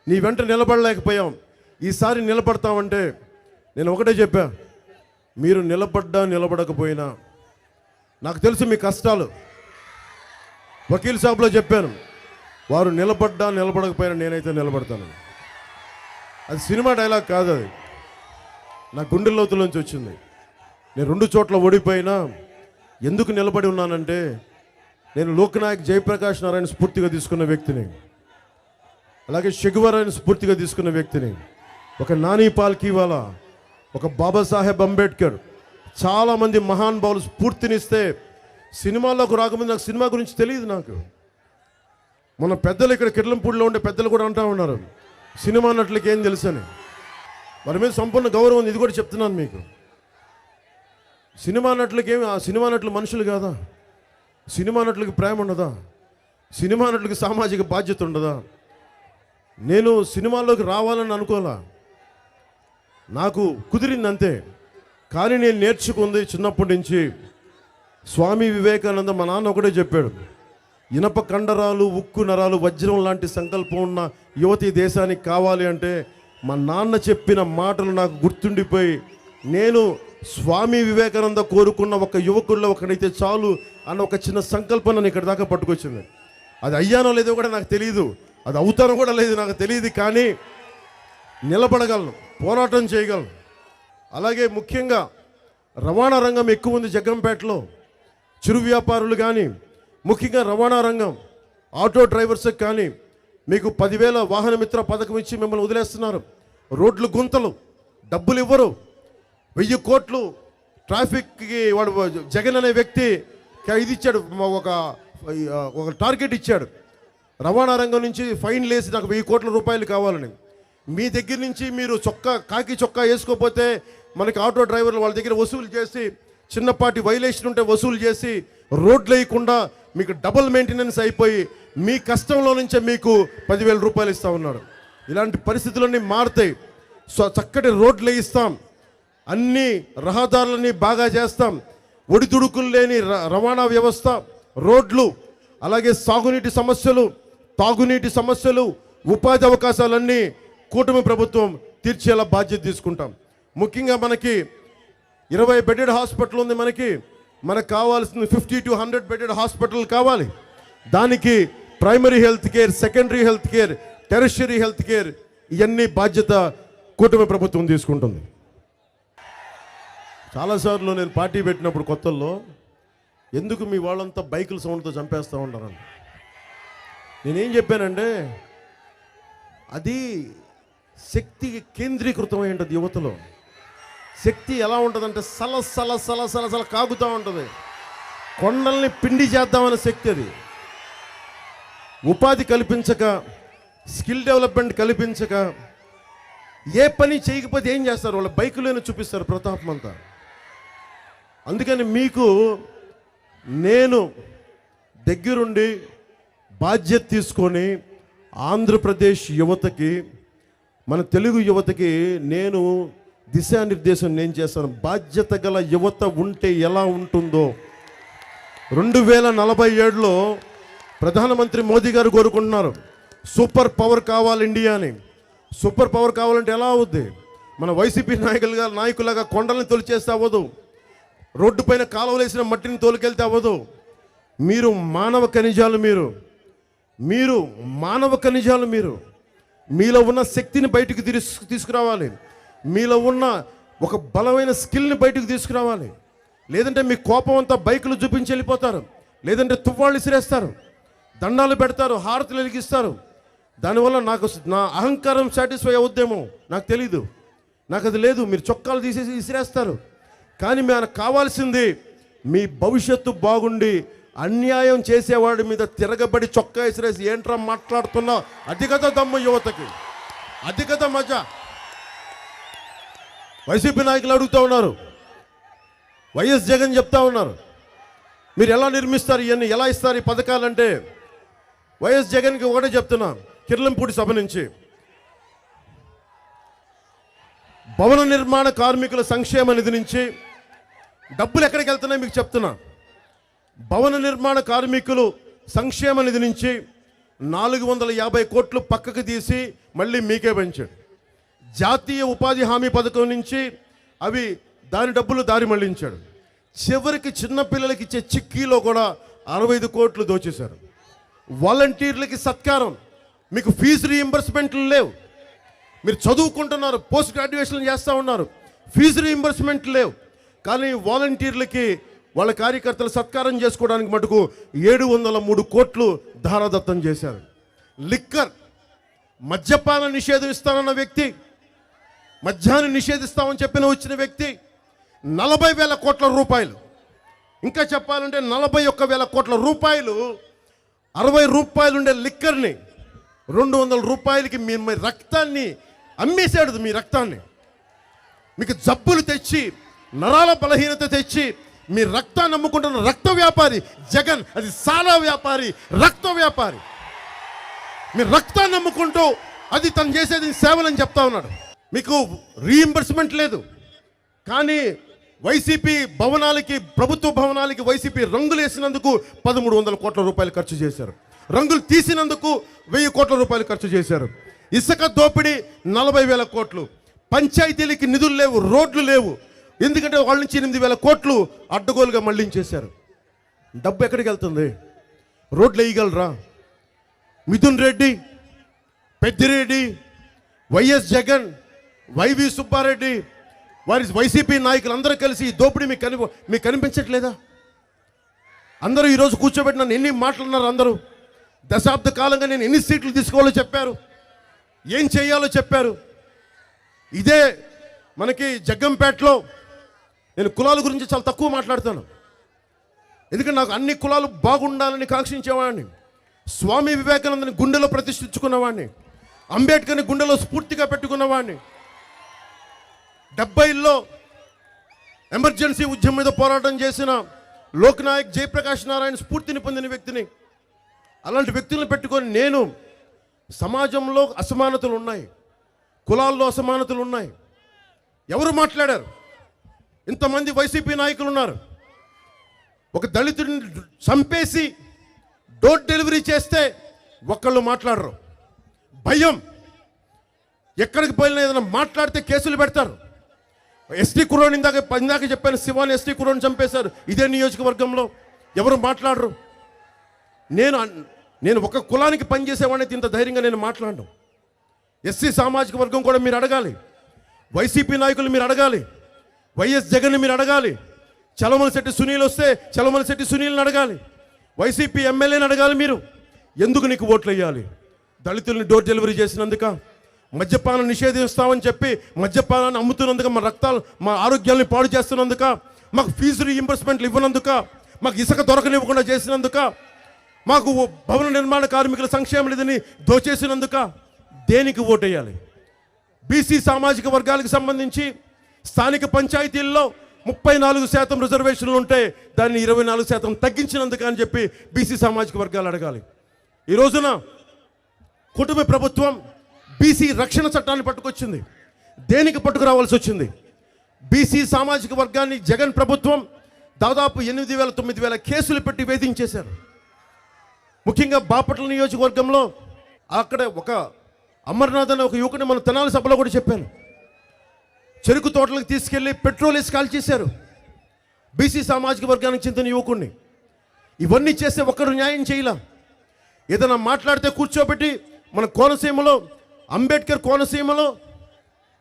Speaker 1: నీ వెంట నిలబడలేకపోయాం, ఈసారి నిలబడతామంటే నేను ఒకటే చెప్పా, మీరు నిలబడకపోయినా నాకు తెలుసు మీ కష్టాలు. వకీల్ సాబ్లో చెప్పాను, వారు నిలబడకపోయినా నేనైతే నిలబడతాను. అది సినిమా డైలాగ్ కాదు, అది నా గుండె లోతులోంచి వచ్చింది. నేను 2 చోట్ల ఓడిపోయినా ఎందుకు నిలబడి ఉన్నానంటే, నేను లోక్నాయక్ జయప్రకాష్ నారాయణ స్ఫూర్తిగా తీసుకున్న వ్యక్తిని, అలాగే షెగువరాయన స్ఫూర్తిగా తీసుకున్న వ్యక్తిని, ఒక నాని పాల్కీవాలా, ఒక బాబాసాహెబ్ అంబేద్కర్, చాలామంది మహానుభావులు స్ఫూర్తినిస్తే సినిమాల్లోకి రాకముందు నాకు సినిమా గురించి తెలియదు. నాకు మన పెద్దలు ఇక్కడ కిర్లంపూడిలో ఉండే పెద్దలు కూడా అంటూ ఉన్నారు, సినిమా నటులకి ఏం తెలుసని. వారి మీద సంపూర్ణ గౌరవం ఉంది, ఇది కూడా చెప్తున్నాను మీకు. సినిమా నటులకి ఏమి, ఆ సినిమా నటులు మనుషులు కాదా? సినిమా నటులకి ప్రేమ ఉండదా? సినిమా నటులకి సామాజిక బాధ్యత ఉండదా? నేను సినిమాల్లోకి రావాలని అనుకోలా, నాకు కుదిరింది అంతే. కానీ నేను నేర్చుకుంది చిన్నప్పటి నుంచి, స్వామి వివేకానంద మా నాన్న ఒకటే చెప్పాడు, ఇనప కండరాలు, ఉక్కు నరాలు, వజ్రం లాంటి సంకల్పం ఉన్న యువతి దేశానికి కావాలి అంటే మా నాన్న చెప్పిన మాటలు నాకు గుర్తుండిపోయి, నేను స్వామి వివేకానంద కోరుకున్న ఒక యువకుల్లో ఒకడైతే చాలు అన్న ఒక చిన్న సంకల్పం నన్ను ఇక్కడ దాకా పట్టుకొచ్చింది. అది అయ్యానో లేదో కూడా నాకు తెలియదు, అది అవుతానో కూడా లేదు నాకు తెలియదు, కానీ నిలబడగలను, పోరాటం చేయగలను. అలాగే ముఖ్యంగా రవాణా రంగం ఎక్కువ ఉంది జగ్గంపేటలో, చిరు వ్యాపారులు కానీ, ముఖ్యంగా రవాణా రంగం, ఆటో డ్రైవర్స్కి కానీ మీకు 10,000 వాహన మిత్ర పథకం ఇచ్చి మిమ్మల్ని వదిలేస్తున్నారు. రోడ్లు గుంతలు, డబ్బులు ఇవ్వరు, 1000 కోట్లు ట్రాఫిక్కి వాడు జగన్ అనే వ్యక్తి ఇది ఇచ్చాడు, ఒక టార్గెట్ ఇచ్చాడు. రవాణా రంగం నుంచి ఫైన్ లేసి నాకు 1000 కోట్ల రూపాయలు కావాలని. మీ దగ్గర నుంచి మీరు కాకి చొక్కా వేసుకోకపోతే మనకి ఆటో డ్రైవర్లు వాళ్ళ దగ్గర వసూలు చేసి, చిన్నపాటి వైలేషన్ ఉంటే వసూలు చేసి, రోడ్లు వేయకుండా మీకు డబుల్ మెయింటెనెన్స్ అయిపోయి మీ కష్టంలో నుంచే మీకు 10,000 రూపాయలు ఇస్తా ఉన్నాడు. ఇలాంటి పరిస్థితులన్నీ మారుతాయి. చక్కటి రోడ్లు వేయిస్తాం, అన్ని రహదారులని బాగా చేస్తాం, ఒడిదుడుకులు లేని రవాణా వ్యవస్థ, రోడ్లు, అలాగే సాగునీటి సమస్యలు, తాగునీటి సమస్యలు, ఉపాధి అవకాశాలన్నీ కూటమి ప్రభుత్వం తీర్చేలా బాధ్యత తీసుకుంటాం. ముఖ్యంగా మనకి 20 బెడెడ్ హాస్పిటల్ ఉంది, మనకు కావాల్సింది 50 to 100 బెడెడ్ హాస్పిటల్ కావాలి. దానికి primary health care, secondary health care, tertiary health care, ఇవన్నీ బాధ్యత కూటమి ప్రభుత్వం తీసుకుంటుంది. చాలాసార్లు నేను పార్టీ పెట్టినప్పుడు కొత్తల్లో, ఎందుకు మీ వాళ్ళంతా బైకుల సౌండ్తో చంపేస్తూ ఉంటారని నేనేం చెప్పానంటే, అది శక్తి కేంద్రీకృతమై ఉంటుంది యువతలో. శక్తి ఎలా ఉంటుందంటే సల సల సల సల సల కాగుతూ ఉంటుంది. కొండల్ని పిండి చేద్దామనే శక్తి అది. ఉపాధి కల్పించక, స్కిల్ డెవలప్మెంట్ కల్పించక, ఏ పని చేయకపోతే ఏం చేస్తారు? వాళ్ళ బైకులోనే చూపిస్తారు ప్రతాపం అంతా. అందుకని మీకు నేను దగ్గరుండి బాధ్యత తీసుకొని ఆంధ్రప్రదేశ్ యువతకి, మన తెలుగు యువతకి నేను దిశానిర్దేశం నేను చేస్తాను. బాధ్యత గల యువత ఉంటే ఎలా ఉంటుందో 2047లో ప్రధానమంత్రి మోదీ గారు కోరుకుంటున్నారు, సూపర్ పవర్ కావాలి ఇండియా అని. సూపర్ పవర్ కావాలంటే ఎలా అవుద్ది? మన వైసీపీ నాయకులుగా కొండల్ని తొలిచేస్తే అవ్వదు, రోడ్డు పైన కాలువలు వేసిన మట్టిని తోలుకెళ్తే అవ్వదు. మీరు మానవ ఖనిజాలు, మీరు మానవ ఖనిజాలు. మీలో ఉన్న శక్తిని బయటకు తీసుకురావాలి. మీలో ఉన్న ఒక బలమైన స్కిల్ని బయటకు తీసుకురావాలి. లేదంటే మీ కోపం అంతా బైకులు చూపించి వెళ్ళిపోతారు, లేదంటే తువ్వాళ్ళు ఇసిరేస్తారు, దండాలు పెడతారు, హారతులు వెలిగిస్తారు. దానివల్ల నా అహంకారం సాటిస్ఫై అవుద్దేమో నాకు తెలీదు, నాకు అది లేదు. మీరు చొక్కాలు తీసేసి ఇసిరేస్తారు. కానీ మనకు కావాల్సింది మీ భవిష్యత్తు బాగుండి అన్యాయం చేసేవాడి మీద తిరగబడి చొక్కా ఇసిరేసి ఏంట్రా మాట్లాడుతున్నా, అది కదా దమ్ము యువతకి, అది కదా మజా. వైసీపీ నాయకులు అడుగుతూ ఉన్నారు, వైఎస్ జగన్ చెప్తా ఉన్నారు, మీరు ఎలా నిర్మిస్తారు ఇవన్నీ, ఎలా ఇస్తారు ఈ పథకాలంటే, వైఎస్ జగన్కి ఒకటే చెప్తున్నా, కిర్లంపూడి సభ నుంచి భవన నిర్మాణ కార్మికుల సంక్షేమ నిధి నుంచి డబ్బులు ఎక్కడికి వెళ్తున్నాయి మీకు చెప్తున్నా. భవన నిర్మాణ కార్మికులు సంక్షేమ నిధి నుంచి 450 కోట్లు పక్కకు తీసి మళ్ళీ మీకే పెంచాడు. జాతీయ ఉపాధి హామీ పథకం నుంచి దాని డబ్బులు దారి మళ్లించాడు. చివరికి చిన్నపిల్లలకి ఇచ్చే చిక్కీలో కూడా 65 కోట్లు దోచేశారు. వాలంటీర్లకి సత్కారం, మీకు ఫీజు రీయింబర్స్మెంట్లు లేవు. మీరు చదువుకుంటున్నారు, పోస్ట్ గ్రాడ్యుయేషన్ చేస్తూ ఉన్నారు, ఫీజు రీయింబర్స్మెంట్లు లేవు. కానీ వాలంటీర్లకి వాళ్ళ కార్యకర్తలు సత్కారం చేసుకోవడానికి మటుకు 703 కోట్లు ధారాదత్తం చేశారు. లిక్కర్, మద్యపాన నిషేధం ఇస్తానన్న వ్యక్తి, మద్యాన్ని నిషేధిస్తామని చెప్పిన వచ్చిన వ్యక్తి 40,000 కోట్ల రూపాయలు, ఇంకా చెప్పాలంటే 41,000 కోట్ల రూపాయలు, 60 రూపాయలు ఉండే లిక్కర్ని 200 రూపాయలకి మీ రక్తాన్ని అమ్మేశాడు. మీ రక్తాన్ని, మీకు జబ్బులు తెచ్చి, నరాల బలహీనత తెచ్చి మీ రక్తాన్ని అమ్ముకుంటున్న రక్త వ్యాపారి జగన్. అది సారా వ్యాపారి, రక్త వ్యాపారి. మీ రక్తాన్ని అమ్ముకుంటూ అది తను చేసేది సేవలని చెప్తా ఉన్నాడు. మీకు రీయింబర్స్మెంట్ లేదు. కానీ వైసీపీ భవనాలకి, ప్రభుత్వ భవనాలకి వైసీపీ రంగులు వేసినందుకు 1,300 కోట్ల రూపాయలు ఖర్చు చేశారు. రంగులు తీసినందుకు 1,000 కోట్ల రూపాయలు ఖర్చు చేశారు. ఇసుక దోపిడీ 40,000 కోట్లు. పంచాయతీలకి నిధులు లేవు, రోడ్లు లేవు. ఎందుకంటే వాళ్ళ నుంచి 8,000 కోట్లు అడ్డగోలుగా మళ్లించేశారు. డబ్బు ఎక్కడికి వెళ్తుంది? రోడ్లు వేయగలరా? మిథున్ రెడ్డి, పెద్దిరెడ్డి, వైఎస్ జగన్, వైవి సుబ్బారెడ్డి, వారి వైసీపీ నాయకులు అందరూ కలిసి ఈ దోపిడీ మీకు కనిపించట్లేదా? అందరూ ఈరోజు కూర్చోబెట్టి నన్ను ఎన్ని మాట్లాడినారు. అందరూ దశాబ్ద కాలంగా నేను ఎన్ని సీట్లు తీసుకోవాలో చెప్పారు, ఏం చేయాలో చెప్పారు. ఇదే మనకి జగ్గంపేటలో నేను కులాల గురించి చాలా తక్కువ మాట్లాడతాను. ఎందుకంటే నాకు అన్ని కులాలు బాగుండాలని కాంక్షించేవాడిని. స్వామి వివేకానందని గుండెలో ప్రతిష్ఠించుకున్నవాడిని, అంబేద్కర్ని గుండెలో స్ఫూర్తిగా పెట్టుకున్నవాడిని. 70లో ఎమర్జెన్సీ ఉద్యమం మీద పోరాటం చేసిన లోక్నాయక్ జయప్రకాష్ నారాయణ స్ఫూర్తిని పొందిన వ్యక్తిని. అలాంటి వ్యక్తులను పెట్టుకొని నేను సమాజంలో అసమానతలు ఉన్నాయి, కులాల్లో అసమానతలు ఉన్నాయి. ఎవరు మాట్లాడారు? ఇంతమంది వైసీపీ నాయకులు ఉన్నారు. ఒక దళితుడిని చంపేసి డోర్ డెలివరీ చేస్తే ఒక్కళ్ళు మాట్లాడరు. భయం. ఎక్కడికి పోయినా ఏదైనా మాట్లాడితే కేసులు పెడతారు. ఎస్టీ కుర్రోని ఇందాక చెప్పాను, శివాని ఎస్టీ కుర్రోని చంపేశారు ఇదే నియోజకవర్గంలో. ఎవరు మాట్లాడరు. నేను ఒక కులానికి పనిచేసేవాడిని ఇంత ధైర్యంగా నేను మాట్లాడను. ఎస్సీ సామాజిక వర్గం కూడా మీరు అడగాలి, వైసీపీ నాయకులు మీరు అడగాలి, వైఎస్ జగన్ని మీరు అడగాలి, చలమలశెట్టి సునీల్ వస్తే చలమలశెట్టి సునీల్ని అడగాలి, వైసీపీ ఎమ్మెల్యేని అడగాలి. మీరు ఎందుకు నీకు ఓట్లు వేయాలి? దళితుల్ని డోర్ డెలివరీ చేసినందుక, మద్యపానం నిషేధిస్తామని చెప్పి మద్యపానాన్ని అమ్ముతున్నందుక, మా ఆరోగ్యాన్ని పాడు చేస్తున్నందుక, మాకు ఫీజు రీయింబర్స్మెంట్లు ఇవ్వనందుక, మాకు ఇసుక దొరకనివ్వకుండా చేసినందుక, మాకు భవన నిర్మాణ కార్మికుల సంక్షేమ నిధిని దోచేసినందుక దేనికి ఓటేయాలి? బీసీ సామాజిక వర్గాలకు సంబంధించి స్థానిక పంచాయతీల్లో 34% రిజర్వేషన్లు ఉంటే దాన్ని 24% తగ్గించినందుకు అని చెప్పి బీసీ సామాజిక వర్గాలు అడగాలి. ఈ రోజున కుటుంబ ప్రభుత్వం బీసీ రక్షణ చట్టాన్ని పట్టుకొచ్చింది. దేనికి పట్టుకురావాల్సి వచ్చింది? బీసీ సామాజిక వర్గాన్ని జగన్ ప్రభుత్వం దాదాపు 8,000 9,000 కేసులు పెట్టి వేధించేశారు. ముఖ్యంగా బాపట్ల నియోజకవర్గంలో అక్కడ ఒక అమర్నాథ్ అనే ఒక యువకుని మన తెనాలి సభలో కూడా చెప్పాను. చెరుకు తోటలకు తీసుకెళ్లి పెట్రోల్ వేసి కాల్ చేశారు బీసీ సామాజిక వర్గానికి చెందిన యువకుడిని. ఇవన్నీ చేస్తే ఒక్కరు న్యాయం చేయలా. ఏదైనా మాట్లాడితే కూర్చోబెట్టి మన కోనసీమలో, అంబేద్కర్ కోనసీమలో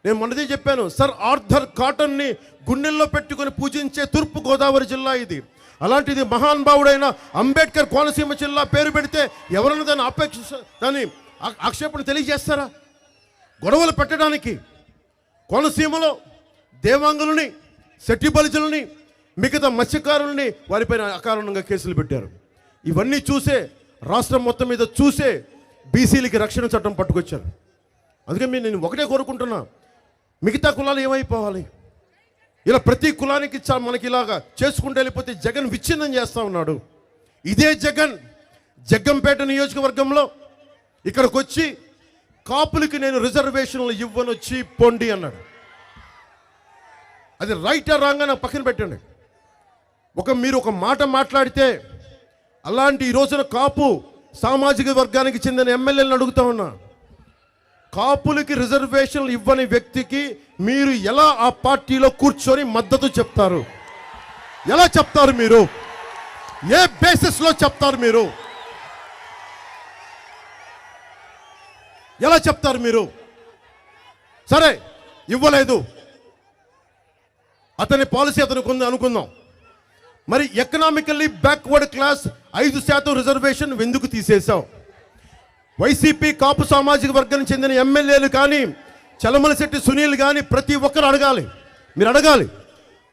Speaker 1: నేను మొన్నదే చెప్పాను, సర్ ఆర్థర్ కాటన్ని గుండెల్లో పెట్టుకొని పూజించే తూర్పు గోదావరి జిల్లా ఇది. అలాంటిది మహానుభావుడైన అంబేద్కర్ కోనసీమ జిల్లా పేరు పెడితే ఎవరైనా దాన్ని ఆక్షేపణ తెలియజేస్తారా? గొడవలు పెట్టడానికి కోనసీమలో దేవాంగులని, శెట్టి బలిజలని, మిగతా మత్స్యకారులని వారిపైన అకారణంగా కేసులు పెట్టారు. ఇవన్నీ చూసే రాష్ట్రం మొత్తం మీద చూసే బీసీలకి రక్షణ చట్టం పట్టుకొచ్చారు. అందుకే నేను ఒకటే కోరుకుంటున్నా, మిగతా కులాలు ఏమైపోవాలి? ఇలా ప్రతి కులానికి మనకి ఇలాగా చేసుకుంటూ వెళ్ళిపోతే జగన్ విచ్ఛిన్నం చేస్తూ ఉన్నాడు. ఇదే జగన్ జగ్గంపేట నియోజకవర్గంలో ఇక్కడికి వచ్చి కాపులకి నేను రిజర్వేషన్లు ఇవ్వనొచ్చి పొండి అన్నాడు. అది రైట్ ఆ రాంగ్ అని పక్కన పెట్టండి. మీరు ఒక మాట మాట్లాడితే అలాంటి ఈ రోజున కాపు సామాజిక వర్గానికి చెందిన ఎమ్మెల్యేలను అడుగుతా ఉన్నా, కాపులకి రిజర్వేషన్లు ఇవ్వని వ్యక్తికి మీరు ఎలా ఆ పార్టీలో కూర్చొని మద్దతు చెప్తారు? ఎలా చెప్తారు మీరు? ఏ బేసిస్లో చెప్తారు మీరు? ఎలా చెప్తారు మీరు? సరే, ఇవ్వలేదు, అతని పాలసీ అతనికి ఉంది అనుకుందాం. మరి ఎకనామికల్లీ బ్యాక్వర్డ్ క్లాస్ 5% రిజర్వేషన్ ఎందుకు తీసేశావు? వైసీపీ కాపు సామాజిక వర్గానికి చెందిన ఎమ్మెల్యేలు కానీ, చలమలశెట్టి సునీల్ కానీ ప్రతి ఒక్కరు అడగాలి. మీరు అడగాలి,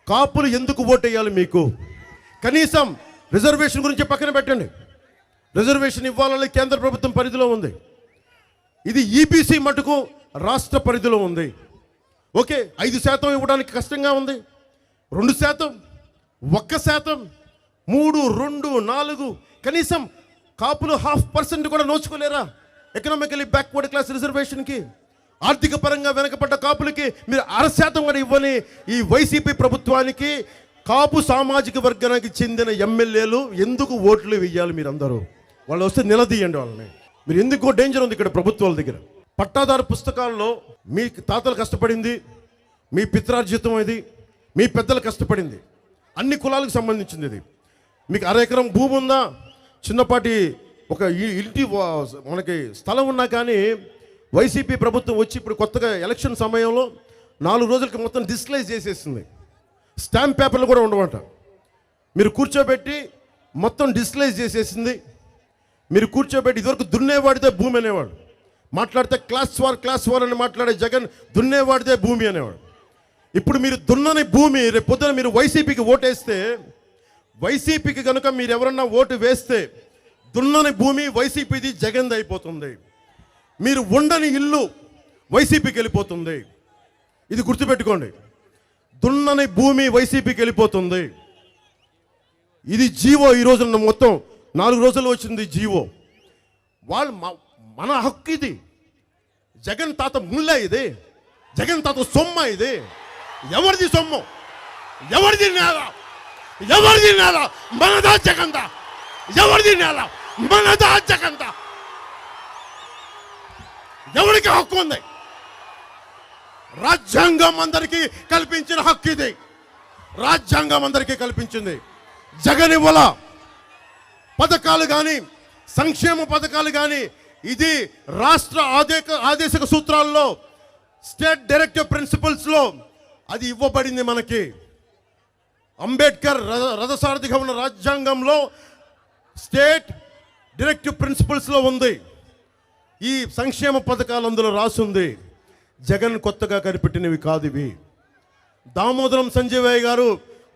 Speaker 1: కాపులు ఎందుకు ఓటేయాలి మీకు? కనీసం రిజర్వేషన్ గురించి పక్కన పెట్టండి. రిజర్వేషన్ ఇవ్వాలని కేంద్ర ప్రభుత్వం పరిధిలో ఉంది. ఇది ఈబీసీ మటుకు రాష్ట్ర పరిధిలో ఉంది. ఓకే, 5% ఇవ్వడానికి కష్టంగా ఉంది. 2%, 1%, 3, 2, 4 కనీసం కాపులు 0.5% కూడా నోచుకోలేరా ఎకనామికలీ బ్యాక్వర్డ్ క్లాస్ రిజర్వేషన్కి? ఆర్థిక పరంగా వెనకబడ్డ కాపులకి మీరు 0.5% కూడా ఇవ్వని ఈ వైసీపీ ప్రభుత్వానికి కాపు సామాజిక వర్గానికి చెందిన ఎమ్మెల్యేలు ఎందుకు ఓట్లు వేయాలి? మీరందరూ వాళ్ళు వస్తే నిలదీయండి వాళ్ళని. మీరు ఎందుకో డేంజర్ ఉంది ఇక్కడ ప్రభుత్వాల దగ్గర. పట్టాదారు పుస్తకాల్లో మీ తాతలు కష్టపడింది, మీ పిత్రార్జితం ఇది, మీ పెద్దలు కష్టపడింది, అన్ని కులాలకు సంబంధించింది ఇది. మీకు 1/2 ఎకరం భూమి ఉందా, చిన్నపాటి ఒక ఇంటి మనకి స్థలం ఉన్నా కానీ వైసీపీ ప్రభుత్వం వచ్చి ఇప్పుడు కొత్తగా ఎలక్షన్ సమయంలో 4 రోజులకి మొత్తం డిస్క్లైజ్ చేసేసింది. స్టాంప్ పేపర్లు కూడా ఉండవంట. మీరు కూర్చోబెట్టి మొత్తం డిస్క్లైజ్ చేసేసింది. మీరు కూర్చోబెట్టి ఇదివరకు దున్నేవాడితే భూమి అనేవాడు, మాట్లాడితే క్లాస్ వార్ అని మాట్లాడే జగన్ దున్నేవాడితే భూమి అనేవాడు. ఇప్పుడు మీరు దున్నని భూమి రేపు పొద్దున మీరు వైసీపీకి ఓటేస్తే, వైసీపీకి కనుక మీరు ఎవరన్నా ఓటు వేస్తే దున్నని భూమి వైసీపీది జగన్ది అయిపోతుంది. మీరు ఉండని ఇల్లు వైసీపీకి వెళ్ళిపోతుంది. ఇది గుర్తుపెట్టుకోండి. దున్నని భూమి వైసీపీకి వెళ్ళిపోతుంది. ఇది జీవో. ఈ రోజు మొత్తం 4 రోజులు వచ్చింది జీవో. వాళ్ళు మన హక్కు ఇది. జగన్ తాత ముళ్ళ ఇది, జగన్ తాత సొమ్మ ఇది. ఎవరిది సొమ్ము? ఎవరిది నేల? ఎవరిది నేల? మనదా జగందా? ఎవరిది నేల? మనదా జగందా? ఎవరికి హక్కు ఉంది? రాజ్యాంగం అందరికీ కల్పించిన హక్కు ఇది. రాజ్యాంగం అందరికీ కల్పించింది. జగన్ ఇవ్వాల పథకాలు కానీ, సంక్షేమ పథకాలు కానీ ఇది రాష్ట్ర ఆదేశక సూత్రాల్లో, స్టేట్ డైరెక్టివ్ ప్రిన్సిపల్స్లో అది ఇవ్వబడింది మనకి. అంబేద్కర్ రథసారథిగా ఉన్న రాజ్యాంగంలో స్టేట్ డైరెక్టివ్ ప్రిన్సిపల్స్లో ఉంది. ఈ సంక్షేమ పథకాలు అందులో రాసుంది. జగన్ కొత్తగా కనిపెట్టినవి కాదు ఇవి. దామోదరం సంజయ్ గారు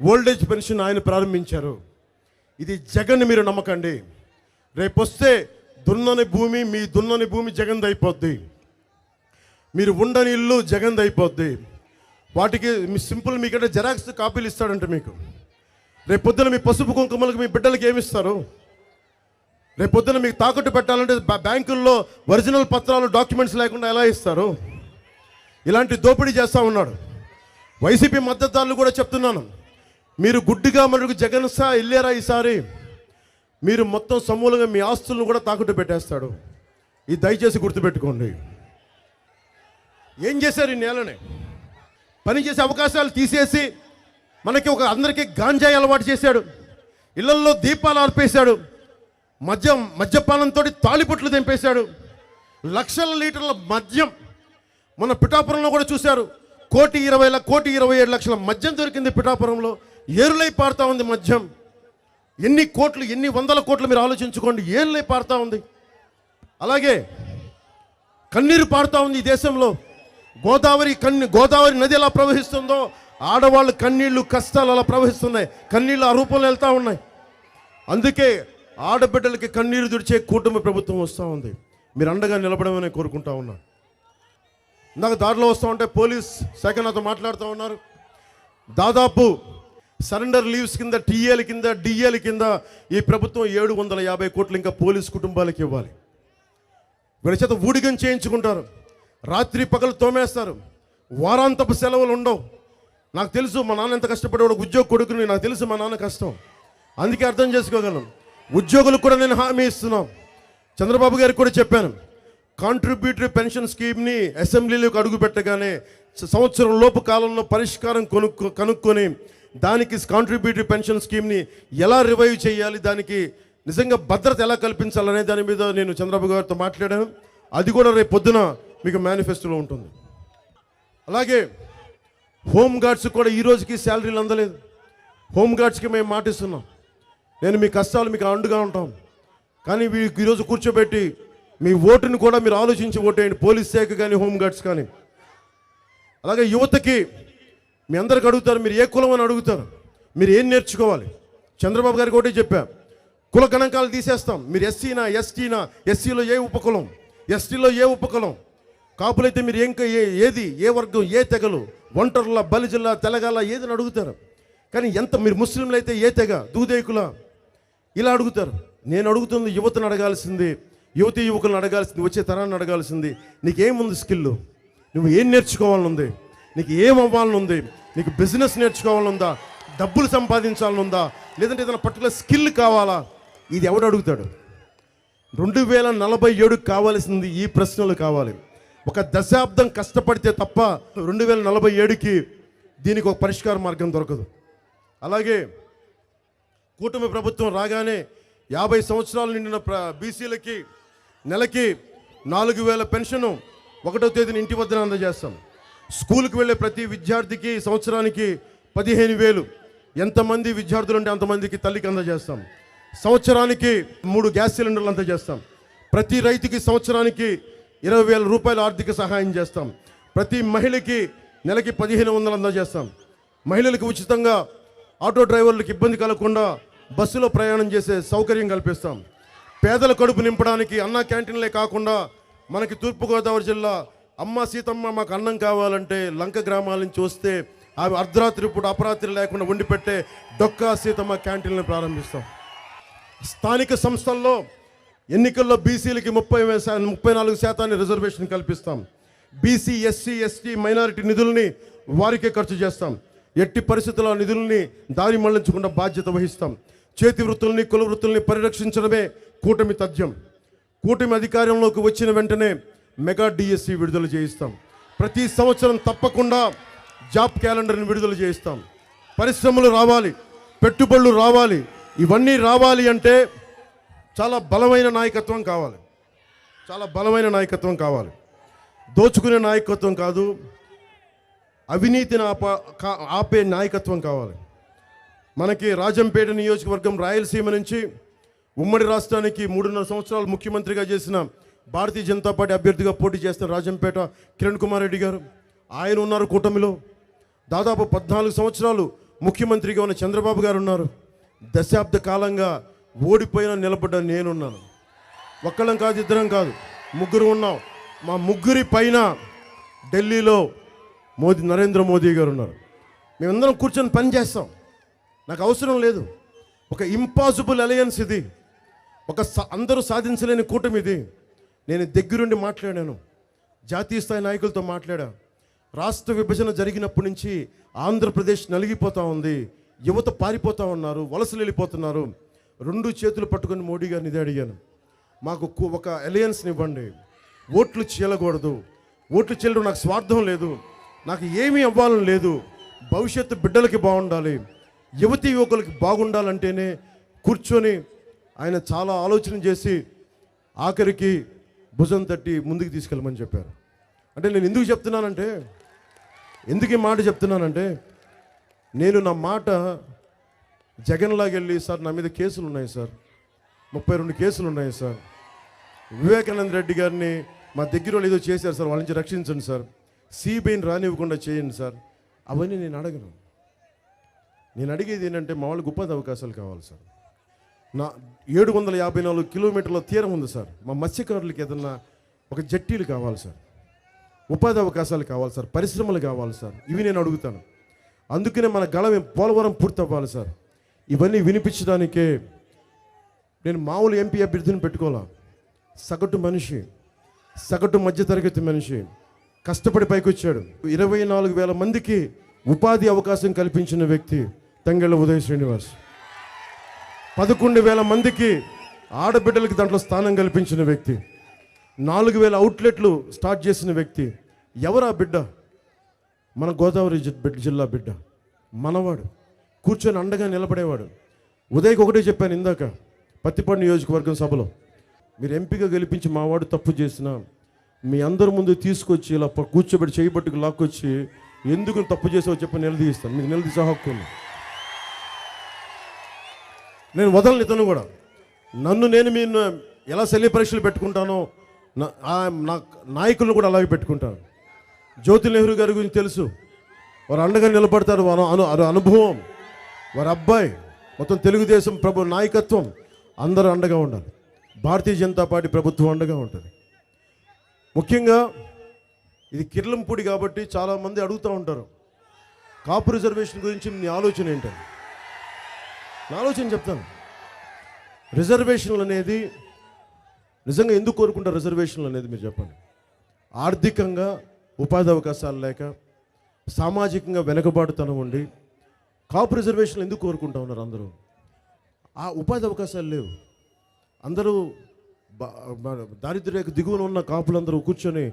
Speaker 1: ఓల్డేజ్ పెన్షన్ ఆయన ప్రారంభించారు. ఇది జగన్ మీరు నమ్మకండి. రేపు వస్తే దున్నని భూమి, మీ దున్నని భూమి జగన్ అయిపోద్ది. మీరు ఉండని ఇల్లు జగన్ అయిపోద్ది. వాటికి మీ సింపుల్ మీకంటే జెరాక్స్ కాపీలు ఇస్తాడంటే మీకు రేపు పొద్దున మీ పసుపు కుంకుమలకు మీ బిడ్డలకి ఏమిస్తారు? రేపు పొద్దున మీకు తాకట్టు పెట్టాలంటే బ్యాంకుల్లో ఒరిజినల్ పత్రాలు డాక్యుమెంట్స్ లేకుండా ఎలా ఇస్తారు? ఇలాంటి దోపిడీ చేస్తూ ఉన్నాడు. వైసీపీ మద్దతుదారులు కూడా చెప్తున్నాను, మీరు గుడ్డిగా మనకు జగన్ వెళ్ళారా ఈసారి మీరు మొత్తం సమూలంగా మీ ఆస్తులను కూడా తాకట్టు పెట్టేస్తాడు. ఇది దయచేసి గుర్తుపెట్టుకోండి. ఏం చేశారు ఈ నేలని? పని చేసే అవకాశాలు తీసేసి మనకి అందరికీ గాంజాయి అలవాటు చేశాడు. ఇళ్లల్లో దీపాలు ఆర్పేశాడు. మద్యపానంతో తాళిపొట్లు తెంపేశాడు. లక్షల లీటర్ల మద్యం మన పిఠాపురంలో కూడా చూశారు. 1,20,27,00,000 మద్యం దొరికింది పిఠాపురంలో. ఏరులై పారుతా ఉంది మద్యం. ఎన్ని కోట్లు, ఎన్ని వందల కోట్లు మీరు ఆలోచించుకోండి. ఏరులై పారుతా ఉంది. అలాగే కన్నీరు పారుతా ఉంది ఈ దేశంలో. గోదావరి నది ఎలా ప్రవహిస్తుందో ఆడవాళ్ళు కన్నీళ్లు, కష్టాలు అలా ప్రవహిస్తున్నాయి. కన్నీళ్ళు ఆ రూపంలో వెళ్తూ ఉన్నాయి. అందుకే ఆడబిడ్డలకి కన్నీరు తుడిచే కూటమి ప్రభుత్వం వస్తూ ఉంది. మీరు అండగా నిలబడమని కోరుకుంటా ఉన్నా. ఇందాక దారిలో వస్తూ ఉంటే పోలీస్ శాఖ నాతో మాట్లాడుతూ ఉన్నారు. దాదాపు సరెండర్ లీవ్స్ కింద, టీఏల కింద, డిఏల కింద ఈ ప్రభుత్వం 750 కోట్లు ఇంకా పోలీస్ కుటుంబాలకి ఇవ్వాలి. వీళ్ళ చేత ఊడిగం చేయించుకుంటారు. రాత్రి పగలు తోమేస్తారు. వారాంతపు సెలవులు ఉండవు. నాకు తెలుసు మా నాన్న ఎంత కష్టపడేవాడు. ఉద్యోగ కొడుకుని నాకు తెలుసు మా నాన్న కష్టం. అందుకే అర్థం చేసుకోగలను. ఉద్యోగులకు కూడా నేను హామీ ఇస్తున్నాను. చంద్రబాబు గారికి కూడా చెప్పాను, కాంట్రిబ్యూటరీ పెన్షన్ స్కీమ్ని అసెంబ్లీలోకి అడుగు పెట్టగానే సంవత్సరం లోపు కాలంలో పరిష్కారం కనుక్కొని దానికి కాంట్రిబ్యూటరీ పెన్షన్ స్కీమ్ని ఎలా రివైవ్ చేయాలి, దానికి నిజంగా భద్రత ఎలా కల్పించాలనే దాని మీద నేను చంద్రబాబు గారితో మాట్లాడాను. అది కూడా రేపు పొద్దున మీకు మేనిఫెస్టోలో ఉంటుంది. అలాగే హోంగార్డ్స్ కూడా ఈ రోజుకి శాలరీలు అందలేదు. హోంగార్డ్స్కి మేము మాటిస్తున్నాం, నేను మీ కష్టాలు మీకు అండుగా ఉంటాం. కానీ ఈరోజు కూర్చోబెట్టి మీ ఓటుని కూడా మీరు ఆలోచించి ఓటేయండి. పోలీస్ శాఖ కానీ, హోంగార్డ్స్ కానీ. అలాగే యువతకి మీ అందరికి అడుగుతారు, మీరు ఏ కులం అని అడుగుతారు. మీరు ఏం నేర్చుకోవాలి? చంద్రబాబు గారికి ఒకటే చెప్పా, కుల గణాంకాలు తీసేస్తాం. మీరు ఎస్సీనా, ఎస్టీనా, ఎస్సీలో ఏ ఉపకులం, ఎస్టీలో ఏ ఉపకులం, కాపులైతే మీరు ఏది, ఏ వర్గం, ఏ తెగలు, ఒంటర్ల, బలిజిల్లా, తెలగాల ఏదని అడుగుతారు. కానీ మీరు ముస్లింలు అయితే ఏ తెగ, దూదేకుల ఇలా అడుగుతారు. నేను అడుగుతుంది యువతను అడగాల్సింది, యువతి యువకులను అడగాల్సింది, వచ్చే తరాన్ని అడగాల్సింది. నీకేముంది స్కిల్? నువ్వు ఏం నేర్చుకోవాలనుంది? నీకు ఏం అవ్వాలనుంది? నీకు బిజినెస్ నేర్చుకోవాలనుందా? డబ్బులు సంపాదించాలనుందా? లేదంటే ఏదైనా పర్టికులర్ స్కిల్ కావాలా? ఇది ఎవడు అడుగుతాడు? 2047 కావాల్సింది ఈ ప్రశ్నలు కావాలి. ఒక దశాబ్దం కష్టపడితే తప్ప 2047కి దీనికి ఒక పరిష్కార మార్గం దొరకదు. అలాగే కూటమి ప్రభుత్వం రాగానే 50 సంవత్సరాలు నిండిన బీసీలకి నెలకి 4,000 పెన్షను 1వ తేదీన ఇంటి వద్దన అందజేస్తాం. స్కూల్కి వెళ్ళే ప్రతి విద్యార్థికి సంవత్సరానికి 15,000. ఎంతమంది విద్యార్థులు ఉంటే అంతమందికి తల్లికి అందజేస్తాం. సంవత్సరానికి 3 గ్యాస్ సిలిండర్లు అందజేస్తాం. ప్రతి రైతుకి సంవత్సరానికి 20,000 రూపాయల ఆర్థిక సహాయం చేస్తాం. ప్రతి మహిళకి నెలకి 1,500 అందజేస్తాం. మహిళలకు ఉచితంగా ఆటో డ్రైవర్లకు ఇబ్బంది కలగకుండా బస్సులో ప్రయాణం చేసే సౌకర్యం కల్పిస్తాం. పేదల కడుపు నింపడానికి అన్నా క్యాంటీన్లే కాకుండా మనకి తూర్పుగోదావరి జిల్లా అమ్మ సీతమ్మ మాకు అన్నం కావాలంటే లంక గ్రామాల నుంచి వస్తే అవి అర్ధరాత్రి పూట అపరాత్రి లేకుండా వండి పెట్టే డొక్కా సీతమ్మ క్యాంటీన్లను ప్రారంభిస్తాం. స్థానిక సంస్థల్లో ఎన్నికల్లో బీసీలకి 34% రిజర్వేషన్ కల్పిస్తాం. బీసీ, ఎస్సీ, ఎస్టీ, మైనారిటీ నిధుల్ని వారికే ఖర్చు చేస్తాం. ఎట్టి పరిస్థితుల్లో నిధుల్ని దారి మళ్లించకుండా బాధ్యత వహిస్తాం. చేతి వృత్తుల్ని, కుల వృత్తుల్ని పరిరక్షించడమే కూటమి తథ్యం. కూటమి అధికారంలోకి వచ్చిన వెంటనే మెగా డిఎస్సి విడుదల చేయిస్తాం. ప్రతి సంవత్సరం తప్పకుండా జాబ్ క్యాలెండర్ని విడుదల చేయిస్తాం. పరిశ్రమలు రావాలి, పెట్టుబడులు రావాలి. ఇవన్నీ రావాలి అంటే చాలా బలమైన నాయకత్వం కావాలి. చాలా బలమైన నాయకత్వం కావాలి. దోచుకునే నాయకత్వం కాదు, అవినీతిని ఆపే నాయకత్వం కావాలి. మనకి రాజంపేట నియోజకవర్గం రాయలసీమ నుంచి ఉమ్మడి రాష్ట్రానికి 3.5 సంవత్సరాలు ముఖ్యమంత్రిగా చేసిన భారతీయ జనతా పార్టీ అభ్యర్థిగా పోటీ చేస్తున్న రాజంపేట కిరణ్ కుమార్ రెడ్డి గారు, ఆయన ఉన్నారు కూటమిలో. దాదాపు 14 సంవత్సరాలు ముఖ్యమంత్రిగా ఉన్న చంద్రబాబు గారు ఉన్నారు. దశాబ్ద కాలంగా ఓడిపోయిన నిలబడ్డ నేనున్నాను. ఒక్కళ్ళం కాదు, ఇద్దరం కాదు, ముగ్గురు ఉన్నాం. మా ముగ్గురి పైన ఢిల్లీలో నరేంద్ర మోదీ గారు ఉన్నారు. మేమందరం కూర్చొని పని చేస్తాం. నాకు అవసరం లేదు. ఒక ఇంపాసిబుల్ అలయన్స్ ఇది, అందరూ సాధించలేని కూటమి ఇది. నేను దగ్గరుండి మాట్లాడాను, జాతీయ స్థాయి నాయకులతో మాట్లాడా. రాష్ట్ర విభజన జరిగినప్పటి నుంచి ఆంధ్రప్రదేశ్ నలిగిపోతూ ఉంది, యువత పారిపోతూ ఉన్నారు, వలసలు వెళ్ళిపోతున్నారు. 2 చేతులు పట్టుకొని మోడీ గారిని ఇదే అడిగాను, మాకు ఒక అలయన్స్ని ఇవ్వండి. ఓట్లు చీలకూడదు, ఓట్లు చీలడం నాకు స్వార్థం లేదు, నాకు ఏమీ అవ్వాలని లేదు. భవిష్యత్తు బిడ్డలకి బాగుండాలి, యువతీ యువకులకి బాగుండాలంటేనే కూర్చొని ఆయన చాలా ఆలోచన చేసి ఆఖరికి భుజం తట్టి ముందుకు తీసుకెళ్ళమని చెప్పారు. అంటే నేను ఎందుకు చెప్తున్నానంటే, ఎందుకు ఈ మాట చెప్తున్నానంటే, నేను నా మాట జగన్లాగా వెళ్ళి, సార్ నా మీద కేసులు ఉన్నాయి సార్, 32 కేసులు ఉన్నాయి సార్, వివేకానంద రెడ్డి గారిని మా దగ్గర వాళ్ళు ఏదో చేశారు సార్, వాళ్ళ నుంచి రక్షించండి సార్, సిబిఐని రానివ్వకుండా చేయండి సార్, అవన్నీ నేను అడగను. నేను అడిగేది ఏంటంటే, మా వాళ్ళకి ఉపాధి అవకాశాలు కావాలి సార్. నా 754 కిలోమీటర్ల తీరం ఉంది సార్, మా మత్స్యకారులకి ఏదన్నా ఒక జట్టీలు కావాలి సార్, ఉపాధి అవకాశాలు కావాలి సార్, పరిశ్రమలు కావాలి సార్, ఇవి నేను అడుగుతాను. అందుకనే మన గళం పోలవరం పూర్తి అవ్వాలి సార్. ఇవన్నీ వినిపించడానికే నేను మామూలు ఎంపీ అభ్యర్థిని పెట్టుకోవాలా. సగటు మనిషి, సగటు మధ్యతరగతి మనిషి కష్టపడి పైకి వచ్చాడు. 24,000 మందికి ఉపాధి అవకాశం కల్పించిన వ్యక్తి తంగెళ్ళ ఉదయ్ శ్రీనివాస్. 11,000 మందికి ఆడబిడ్డలకి దాంట్లో స్థానం కల్పించిన వ్యక్తి. 4,000 అవుట్లెట్లు స్టార్ట్ చేసిన వ్యక్తి. ఎవరా బిడ్డ? మన గోదావరి జిల్లా బిడ్డ, మనవాడు, కూర్చొని అండగా నిలబడేవాడు. ఉదయ్కి ఒకటే చెప్పాను ఇందాక పత్తిపాడు నియోజకవర్గం సభలో, మీరు ఎంపీగా గెలిపించి మావాడు తప్పు చేసినా మీ అందరి ముందు తీసుకొచ్చి ఇలా కూర్చోబెట్టి చేయబట్టుకు లాక్కొచ్చి ఎందుకు తప్పు చేసావో చెప్పి నిలదీస్తాను. మీకు నిలదీసే హక్కు ఉంది. నేను వదలను ఇతను కూడా. నేను మీరు ఎలా శల్య పరీక్షలు పెట్టుకుంటానో నా నాయకులను కూడా అలాగే పెట్టుకుంటాను. జ్యోతి నెహ్రూ గారి గురించి తెలుసు, వారు అండగా నిలబడతారు, వారు అనుభవం, వారి అబ్బాయి, మొత్తం తెలుగుదేశం నాయకత్వం అందరూ అండగా ఉండాలి. భారతీయ జనతా పార్టీ ప్రభుత్వం అండగా ఉంటుంది. ముఖ్యంగా ఇది కిర్లంపూడి కాబట్టి చాలామంది అడుగుతూ ఉంటారు, కాపు రిజర్వేషన్ గురించి మీ ఆలోచన ఏంటని. నా ఆలోచన చెప్తాను. రిజర్వేషన్లు అనేది నిజంగా ఎందుకు కోరుకుంటారు? రిజర్వేషన్లు అనేది మీరు చెప్పండి. ఆర్థికంగా ఉపాధి అవకాశాలు లేక, సామాజికంగా వెనుకబాటుతనం ఉండి కాపు రిజర్వేషన్లు ఎందుకు కోరుకుంటా ఉన్నారు అందరూ? ఆ ఉపాధి అవకాశాలు లేవు. అందరూ దారిద్ర్య దిగువన ఉన్న కాపులందరూ కూర్చొని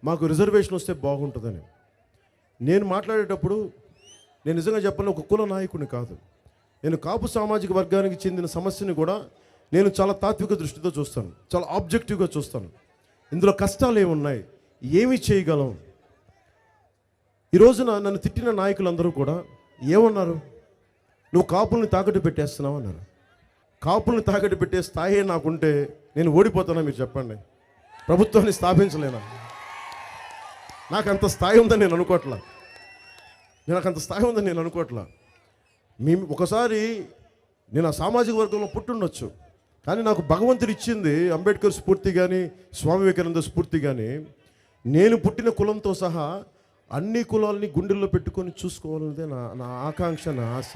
Speaker 1: మాకు రిజర్వేషన్ వస్తే బాగుంటుందని. నేను మాట్లాడేటప్పుడు నేను నిజంగా చెప్పాలి, ఒక కుల నాయకుడిని కాదు. నేను కాపు సామాజిక వర్గానికి చెందిన సమస్యని కూడా నేను చాలా తాత్విక దృష్టితో చూస్తాను, చాలా ఆబ్జెక్టివ్గా చూస్తాను. ఇందులో కష్టాలు ఏమున్నాయి, ఏమి చేయగలం. ఈ రోజున నన్ను తిట్టిన నాయకులందరూ కూడా ఏమన్నారు? నువ్వు కాపుల్ని తాకట్టు పెట్టేస్తున్నావు అన్నారు. కాపుల్ని తాకట్టు పెట్టే స్థాయి నాకుంటే నేను ఓడిపోతానా? మీరు చెప్పండి. ప్రభుత్వాన్ని స్థాపించలేనా? నాకు అంత స్థాయి ఉందని నేను అనుకోవట్లా. ఒకసారి నేను ఆ సామాజిక వర్గంలో పుట్టుండొచ్చు, కానీ నాకు భగవంతుడు ఇచ్చింది అంబేద్కర్ స్ఫూర్తి కానీ స్వామి వివేకానంద స్ఫూర్తి కానీ, నేను పుట్టిన కులంతో సహా అన్ని కులాలని గుండెల్లో పెట్టుకొని చూసుకోవాలనేదే నా ఆకాంక్ష, నా ఆశ.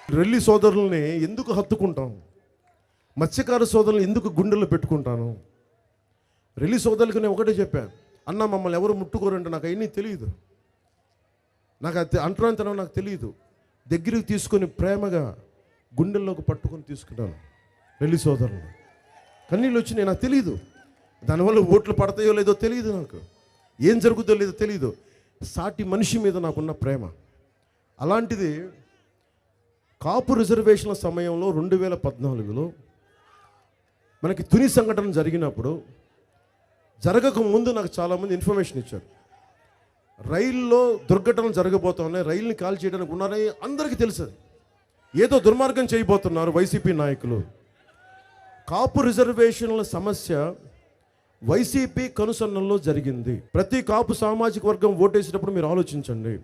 Speaker 1: రెల్లి సోదరుల్ని ఎందుకు హత్తుకుంటాం? మత్స్యకార సోదరులను ఎందుకు గుండెల్లో పెట్టుకుంటాను? రెల్లి సోదరులకు నేను ఒకటే చెప్పాను, అన్న మమ్మల్ని ఎవరు ముట్టుకోరంటే నాకు అవన్నీ తెలియదు, నాకు అంటరాంతనం నాకు తెలియదు. దగ్గరికి తీసుకొని ప్రేమగా గుండెల్లోకి పట్టుకొని తీసుకున్నాను రెల్లి సోదరులు. కన్నీళ్ళు వచ్చినాయి, నాకు తెలియదు. దానివల్ల ఓట్లు పడతాయో లేదో తెలియదు, నాకు ఏం జరుగుతుందో లేదో తెలియదు. సాటి మనిషి మీద నాకున్న ప్రేమ అలాంటిది. కాపు రిజర్వేషన్ల సమయంలో 2014లో మనకి తుని సంఘటన జరిగినప్పుడు, జరగక ముందు నాకు చాలామంది ఇన్ఫర్మేషన్ ఇచ్చారు. రైల్లో దుర్ఘటనలు జరగబోతున్నాయి, రైలుని కాల్ చేయడానికి ఉన్నారని అందరికీ తెలుసు. ఏదో దుర్మార్గం చేయబోతున్నారు వైసీపీ నాయకులు. కాపు రిజర్వేషన్ల సమస్య వైసీపీ కనుసన్నల్లో జరిగింది. ప్రతి కాపు సామాజిక వర్గం ఓటేసినప్పుడు మీరు ఆలోచించండి,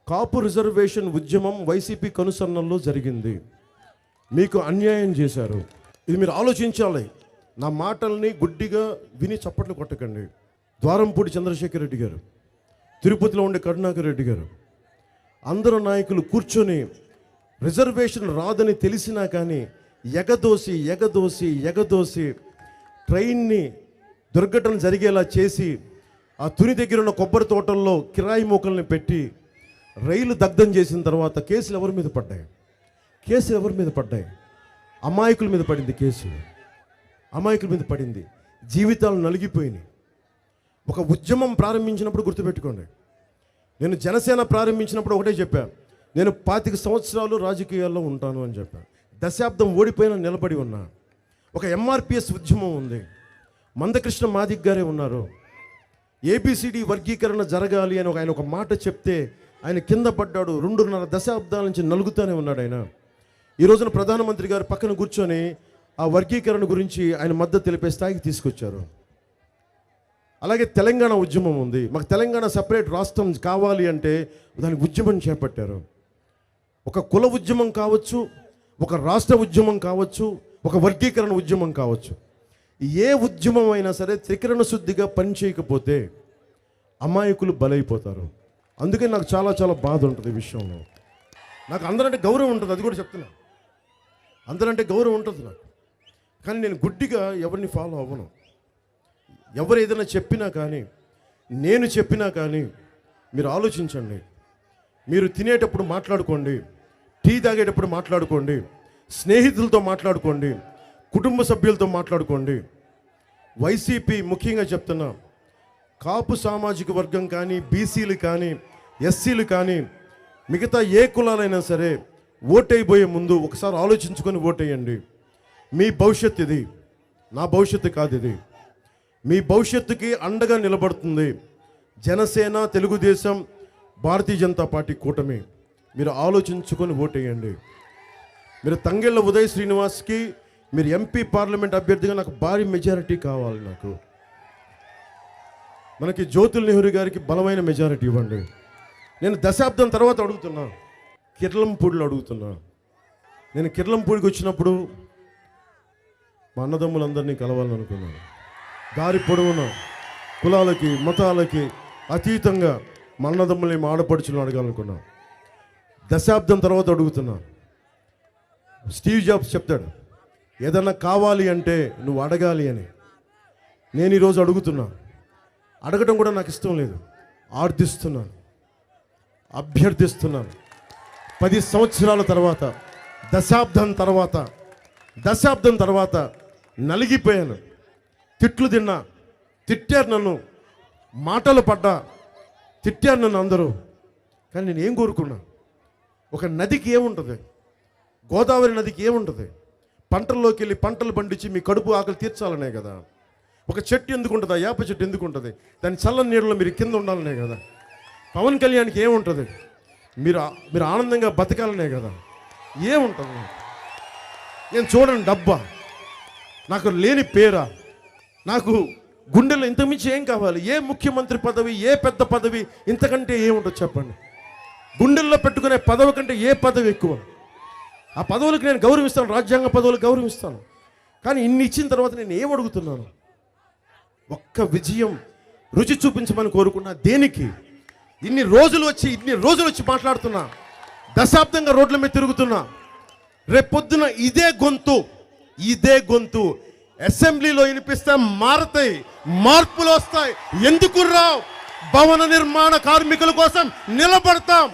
Speaker 1: కాపు రిజర్వేషన్ ఉద్యమం వైసీపీ కనుసన్నల్లో జరిగింది. మీకు అన్యాయం చేశారు. ఇది మీరు ఆలోచించాలి. నా మాటల్ని గుడ్డిగా విని చప్పట్లు కొట్టకండి. ద్వారంపూడి చంద్రశేఖర్ రెడ్డి గారు, తిరుపతిలో ఉండే కరుణాకర్ రెడ్డి గారు, అందరూ నాయకులు కూర్చొని రిజర్వేషన్ రాదని తెలిసినా కానీ ఎగదోసి ట్రైన్ని దుర్ఘటన జరిగేలా చేసి ఆ తుని దగ్గర ఉన్న కొబ్బరి తోటల్లో కిరాయి మోకల్ని పెట్టి రైలు దగ్ధం చేసిన తర్వాత కేసులు ఎవరి మీద పడ్డాయి? అమాయకుల మీద పడింది కేసు. అమాయకుల మీద పడింది. జీవితాలు నలిగిపోయినాయి. ఒక ఉద్యమం ప్రారంభించినప్పుడు గుర్తుపెట్టుకోండి, నేను జనసేన ప్రారంభించినప్పుడు ఒకటే చెప్పాను, నేను 25 సంవత్సరాలు రాజకీయాల్లో ఉంటాను అని చెప్పాను. దశాబ్దం ఓడిపోయిన నిలబడి ఉన్నా. ఒక ఎంఆర్పిఎస్ ఉద్యమం ఉంది. మందకృష్ణ మాదిక్ గారే ఉన్నారు. ఏబిసిడి వర్గీకరణ జరగాలి అని ఆయన ఒక మాట చెప్తే ఆయన కింద పడ్డాడు. 2.5 దశాబ్దాల నుంచి నలుగుతూనే ఉన్నాడు ఆయన. ఈ రోజున ప్రధానమంత్రి గారు పక్కన కూర్చొని ఆ వర్గీకరణ గురించి ఆయన మద్దతు తెలిపే స్థాయికి తీసుకొచ్చారు. అలాగే తెలంగాణ ఉద్యమం ఉంది. మాకు తెలంగాణ సపరేట్ రాష్ట్రం కావాలి అంటే దానికి ఉద్యమం చేపట్టారు. ఒక కుల ఉద్యమం కావచ్చు, ఒక రాష్ట్ర ఉద్యమం కావచ్చు, ఒక వర్గీకరణ ఉద్యమం కావచ్చు. ఏ ఉద్యమం అయినా సరే త్రికరణ శుద్ధిగా పనిచేయకపోతే అమాయకులు బలైపోతారు. అందుకే నాకు చాలా చాలా బాధ ఉంటుంది ఈ విషయంలో. నాకు అందరంటే గౌరవం ఉంటుంది, అది కూడా చెప్తున్నా. అందరంటే గౌరవం ఉంటుంది నాకు. కానీ నేను గుడ్డిగా ఎవరిని ఫాలో అవ్వను. ఎవరు ఏదైనా చెప్పినా కానీ, నేను చెప్పినా కానీ మీరు ఆలోచించండి. మీరు తినేటప్పుడు మాట్లాడుకోండి, టీ తాగేటప్పుడు మాట్లాడుకోండి, స్నేహితులతో మాట్లాడుకోండి, కుటుంబ సభ్యులతో మాట్లాడుకోండి. వైసీపీ ముఖ్యంగా చెప్తున్నా, కాపు సామాజిక వర్గం కానీ, బీసీలు కానీ, ఎస్సీలు కానీ, మిగతా ఏ కులాలైనా సరే ఓటైపోయే ముందు ఒకసారి ఆలోచించుకొని ఓటేయండి. మీ భవిష్యత్తు ఇది, నా భవిష్యత్తు కాదు ఇది. మీ భవిష్యత్తుకి అండగా నిలబడుతుంది జనసేన, తెలుగుదేశం, భారతీయ జనతా పార్టీ కూటమి. మీరు ఆలోచించుకొని ఓటేయండి. మీరు తంగెళ్ళ ఉదయ్ శ్రీనివాస్కి మీరు ఎంపీ పార్లమెంట్ అభ్యర్థిగా నాకు భారీ మెజారిటీ కావాలి. మనకి జ్యోతుల్ నెహ్రూ గారికి బలమైన మెజారిటీ ఇవ్వండి. నేను దశాబ్దం తర్వాత అడుగుతున్నా, కిర్లంపూడిలో అడుగుతున్నా. నేను కిర్లంపూడికి వచ్చినప్పుడు మా అన్నదమ్ములందరినీ కలవాలని అనుకున్నాను. దారి పొడవున కులాలకి మతాలకి అతీతంగా మా అన్నదమ్ముల్ని మా ఆడపడుచులను అడగాలనుకున్నా. దశాబ్దం తర్వాత అడుగుతున్నా. స్టీవ్ జాబ్స్ చెప్తాడు, ఏదన్నా కావాలి అంటే నువ్వు అడగాలి అని. నేను ఈరోజు అడుగుతున్నా. అడగడం కూడా నాకు ఇష్టం లేదు, ఆర్థిస్తున్నాను, అభ్యర్థిస్తున్నాను. 10 సంవత్సరాల తర్వాత, దశాబ్దం తర్వాత నలిగిపోయాను. తిట్లు తిన్నా, తిట్టారు నన్ను, మాటలు పడ్డా, తిట్టారు నన్ను అందరూ. కానీ నేను ఏం కోరుకున్నా? ఒక నదికి ఏముంటుంది? గోదావరి నదికి ఏముంటుంది? పంటల్లోకి వెళ్ళి పంటలు పండించి మీ కడుపు ఆకలి తీర్చాలనే కదా. ఒక చెట్టు ఎందుకు ఉంటుందా? వేప చెట్టు ఎందుకు ఉంటుంది? దాని చల్లని నీళ్ళలో మీరు కింద ఉండాలనే కదా. పవన్ కళ్యాణ్కి ఏముంటుంది? మీరు ఆనందంగా బతకాలనే కదా. ఏముంటుంది? నేను చూడండి, డబ్బా నాకు లేని పేరా? నాకు గుండెల్లో ఇంతకుమించి ఏం కావాలి? ఏ ముఖ్యమంత్రి పదవి, ఏ పెద్ద పదవి ఇంతకంటే ఏముంటుంది చెప్పండి? గుండెల్లో పెట్టుకునే పదవి కంటే ఏ పదవి ఎక్కువ? ఆ పదవులకు నేను గౌరవిస్తాను, రాజ్యాంగ పదవులకు గౌరవిస్తాను. కానీ ఇన్ని ఇచ్చిన తర్వాత నేను ఏం అడుగుతున్నాను? ఒక్క విజయం రుచి చూపించమని కోరుకున్నా. దేనికి? ఇన్ని రోజులు వచ్చి మాట్లాడుతున్నా, దశాబ్దంగా రోడ్ల మీద తిరుగుతున్నా. రేపొద్దున ఇదే గొంతు అసెంబ్లీలో వినిపిస్తే మారతాయి, మార్పులు వస్తాయి. ఎందుకు రావు? భవన నిర్మాణ కార్మికుల కోసం నిలబడతాం,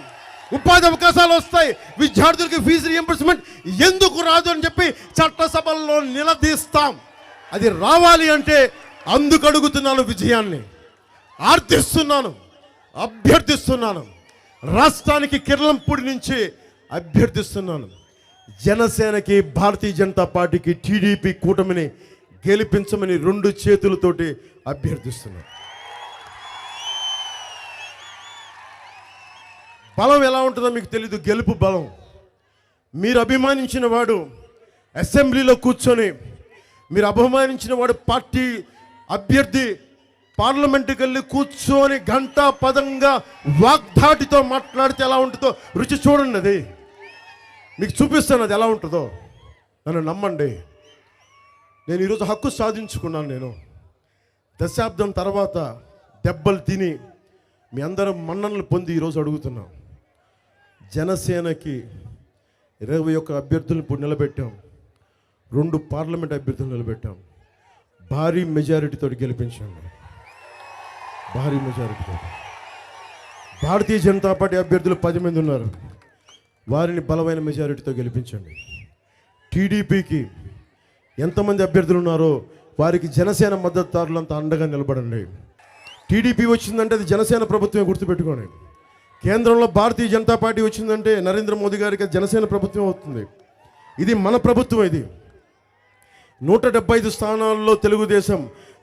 Speaker 1: ఉపాధి అవకాశాలు వస్తాయి, విద్యార్థులకి ఫీజు రియంబర్స్మెంట్ ఎందుకు రాదు అని చెప్పి చట్టసభల్లో నిలదీస్తాం. అది రావాలి అంటే అందుకు అడుగుతున్నాను, విజయాన్ని ఆర్థిస్తున్నాను, అభ్యర్థిస్తున్నాను. రాష్ట్రానికి కిర్లంపూడి నుంచి అభ్యర్థిస్తున్నాను. జనసేనకి, భారతీయ జనతా పార్టీకి, టీడీపీ కూటమిని గెలిపించమని 2 చేతులతోటి అభ్యర్థిస్తున్నాను. బలం ఎలా ఉంటుందో మీకు తెలీదు. గెలుపు బలం. మీరు అభిమానించిన వాడు అసెంబ్లీలో కూర్చొని, మీరు అభిమానించిన వాడు పార్టీ అభ్యర్థి పార్లమెంటుకి వెళ్ళి కూర్చొని గంటా పదంగా వాగ్దాటితో మాట్లాడితే ఎలా ఉంటుందో రుచి చూడండి. అది మీకు చూపిస్తాను, అది ఎలా ఉంటుందో. నన్ను నమ్మండి. నేను ఈరోజు హక్కు సాధించుకున్నాను. నేను దశాబ్దం తర్వాత దెబ్బలు తిని మీ అందరం మన్ననలు పొంది ఈరోజు అడుగుతున్నాం. జనసేనకి 21 అభ్యర్థులను ఇప్పుడు నిలబెట్టాం. 2 పార్లమెంట్ అభ్యర్థులు నిలబెట్టాం. భారీ మెజారిటీతో గెలిపించండి. భారీ మెజారిటీతో. భారతీయ జనతా పార్టీ అభ్యర్థులు 10 మంది ఉన్నారు. వారిని బలమైన మెజారిటీతో గెలిపించండి. టీడీపీకి ఎంతమంది అభ్యర్థులు ఉన్నారో వారికి జనసేన మద్దతుదారులంతా అండగా నిలబడండి. టీడీపీ వచ్చిందంటే అది జనసేన ప్రభుత్వమే, గుర్తుపెట్టుకోండి. కేంద్రంలో భారతీయ జనతా పార్టీ వచ్చిందంటే నరేంద్ర మోదీ గారికి జనసేన ప్రభుత్వం అవుతుంది. ఇది మన ప్రభుత్వం. ఇది 175 స్థానాల్లో తెలుగుదేశం,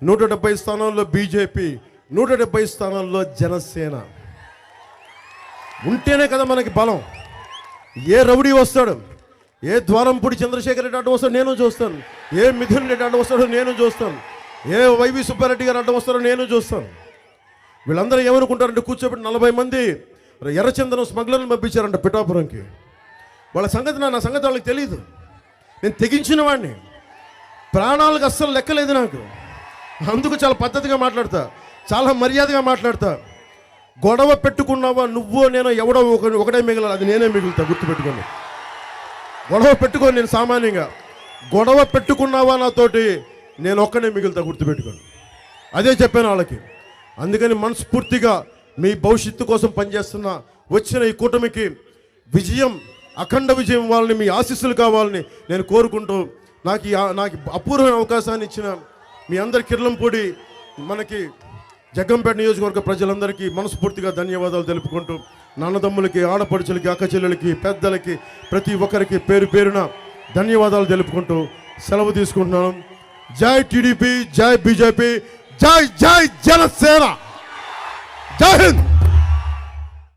Speaker 1: 170 స్థానాల్లో బీజేపీ, 170 స్థానాల్లో జనసేన ఉంటేనే కదా మనకి బలం. ఏ రౌడీ వస్తాడు, ఏ ద్వారంపూడి చంద్రశేఖర్ రెడ్డి అడ్డం వస్తాడు నేను చూస్తాను, ఏ మిథున్ రెడ్డి అడ్డం వస్తాడో నేను చూస్తాను, ఏ వైవి సుబ్బారెడ్డి గారు అడ్డం వస్తాడో నేను చూస్తాను. వీళ్ళందరూ ఏమనుకుంటారంటే కూర్చోబెట్టి 40 మంది ఎర్రచందనం స్మగ్లర్లు పంపించారంట పిఠాపురంకి. వాళ్ళ సంగతి నా సంగతి వాళ్ళకి తెలియదు. నేను తెగించిన వాడిని, ప్రాణాలకు అస్సలు లెక్కలేదు నాకు. అందుకు చాలా పద్ధతిగా మాట్లాడతా, చాలా మర్యాదగా మాట్లాడతా. గొడవ పెట్టుకున్నావా నువ్వో నేను ఎవడో ఒకటే మిగలాలి, అది నేనే మిగులుతా, గుర్తుపెట్టుకోండి. గొడవ పెట్టుకోని నేను సామాన్యంగా, గొడవ పెట్టుకున్నావా నాతోటి నేను ఒక్కనే మిగులుతా, గుర్తుపెట్టుకోండి. అదే చెప్పాను వాళ్ళకి. అందుకని మనస్ఫూర్తిగా మీ భవిష్యత్తు కోసం పనిచేస్తున్న వచ్చిన ఈ కూటమికి విజయం, అఖండ విజయం ఇవ్వాలని, మీ ఆశీస్సులు కావాలని నేను కోరుకుంటూ నాకు అపూర్వమైన అవకాశాన్ని ఇచ్చిన మీ అందరి కిర్లంపూడి మనకి జగ్గంపేట నియోజకవర్గ ప్రజలందరికీ మనస్ఫూర్తిగా ధన్యవాదాలు తెలుపుకుంటూ, నాన్నదమ్ములకి, ఆడపడుచులకి, అక్క చెల్లెలకి, పెద్దలకి, ప్రతి ఒక్కరికి పేరు పేరున ధన్యవాదాలు తెలుపుకుంటూ సెలవు తీసుకుంటున్నాను. జై టీడీపీ, జై బీజేపీ, జై జై జనసేన.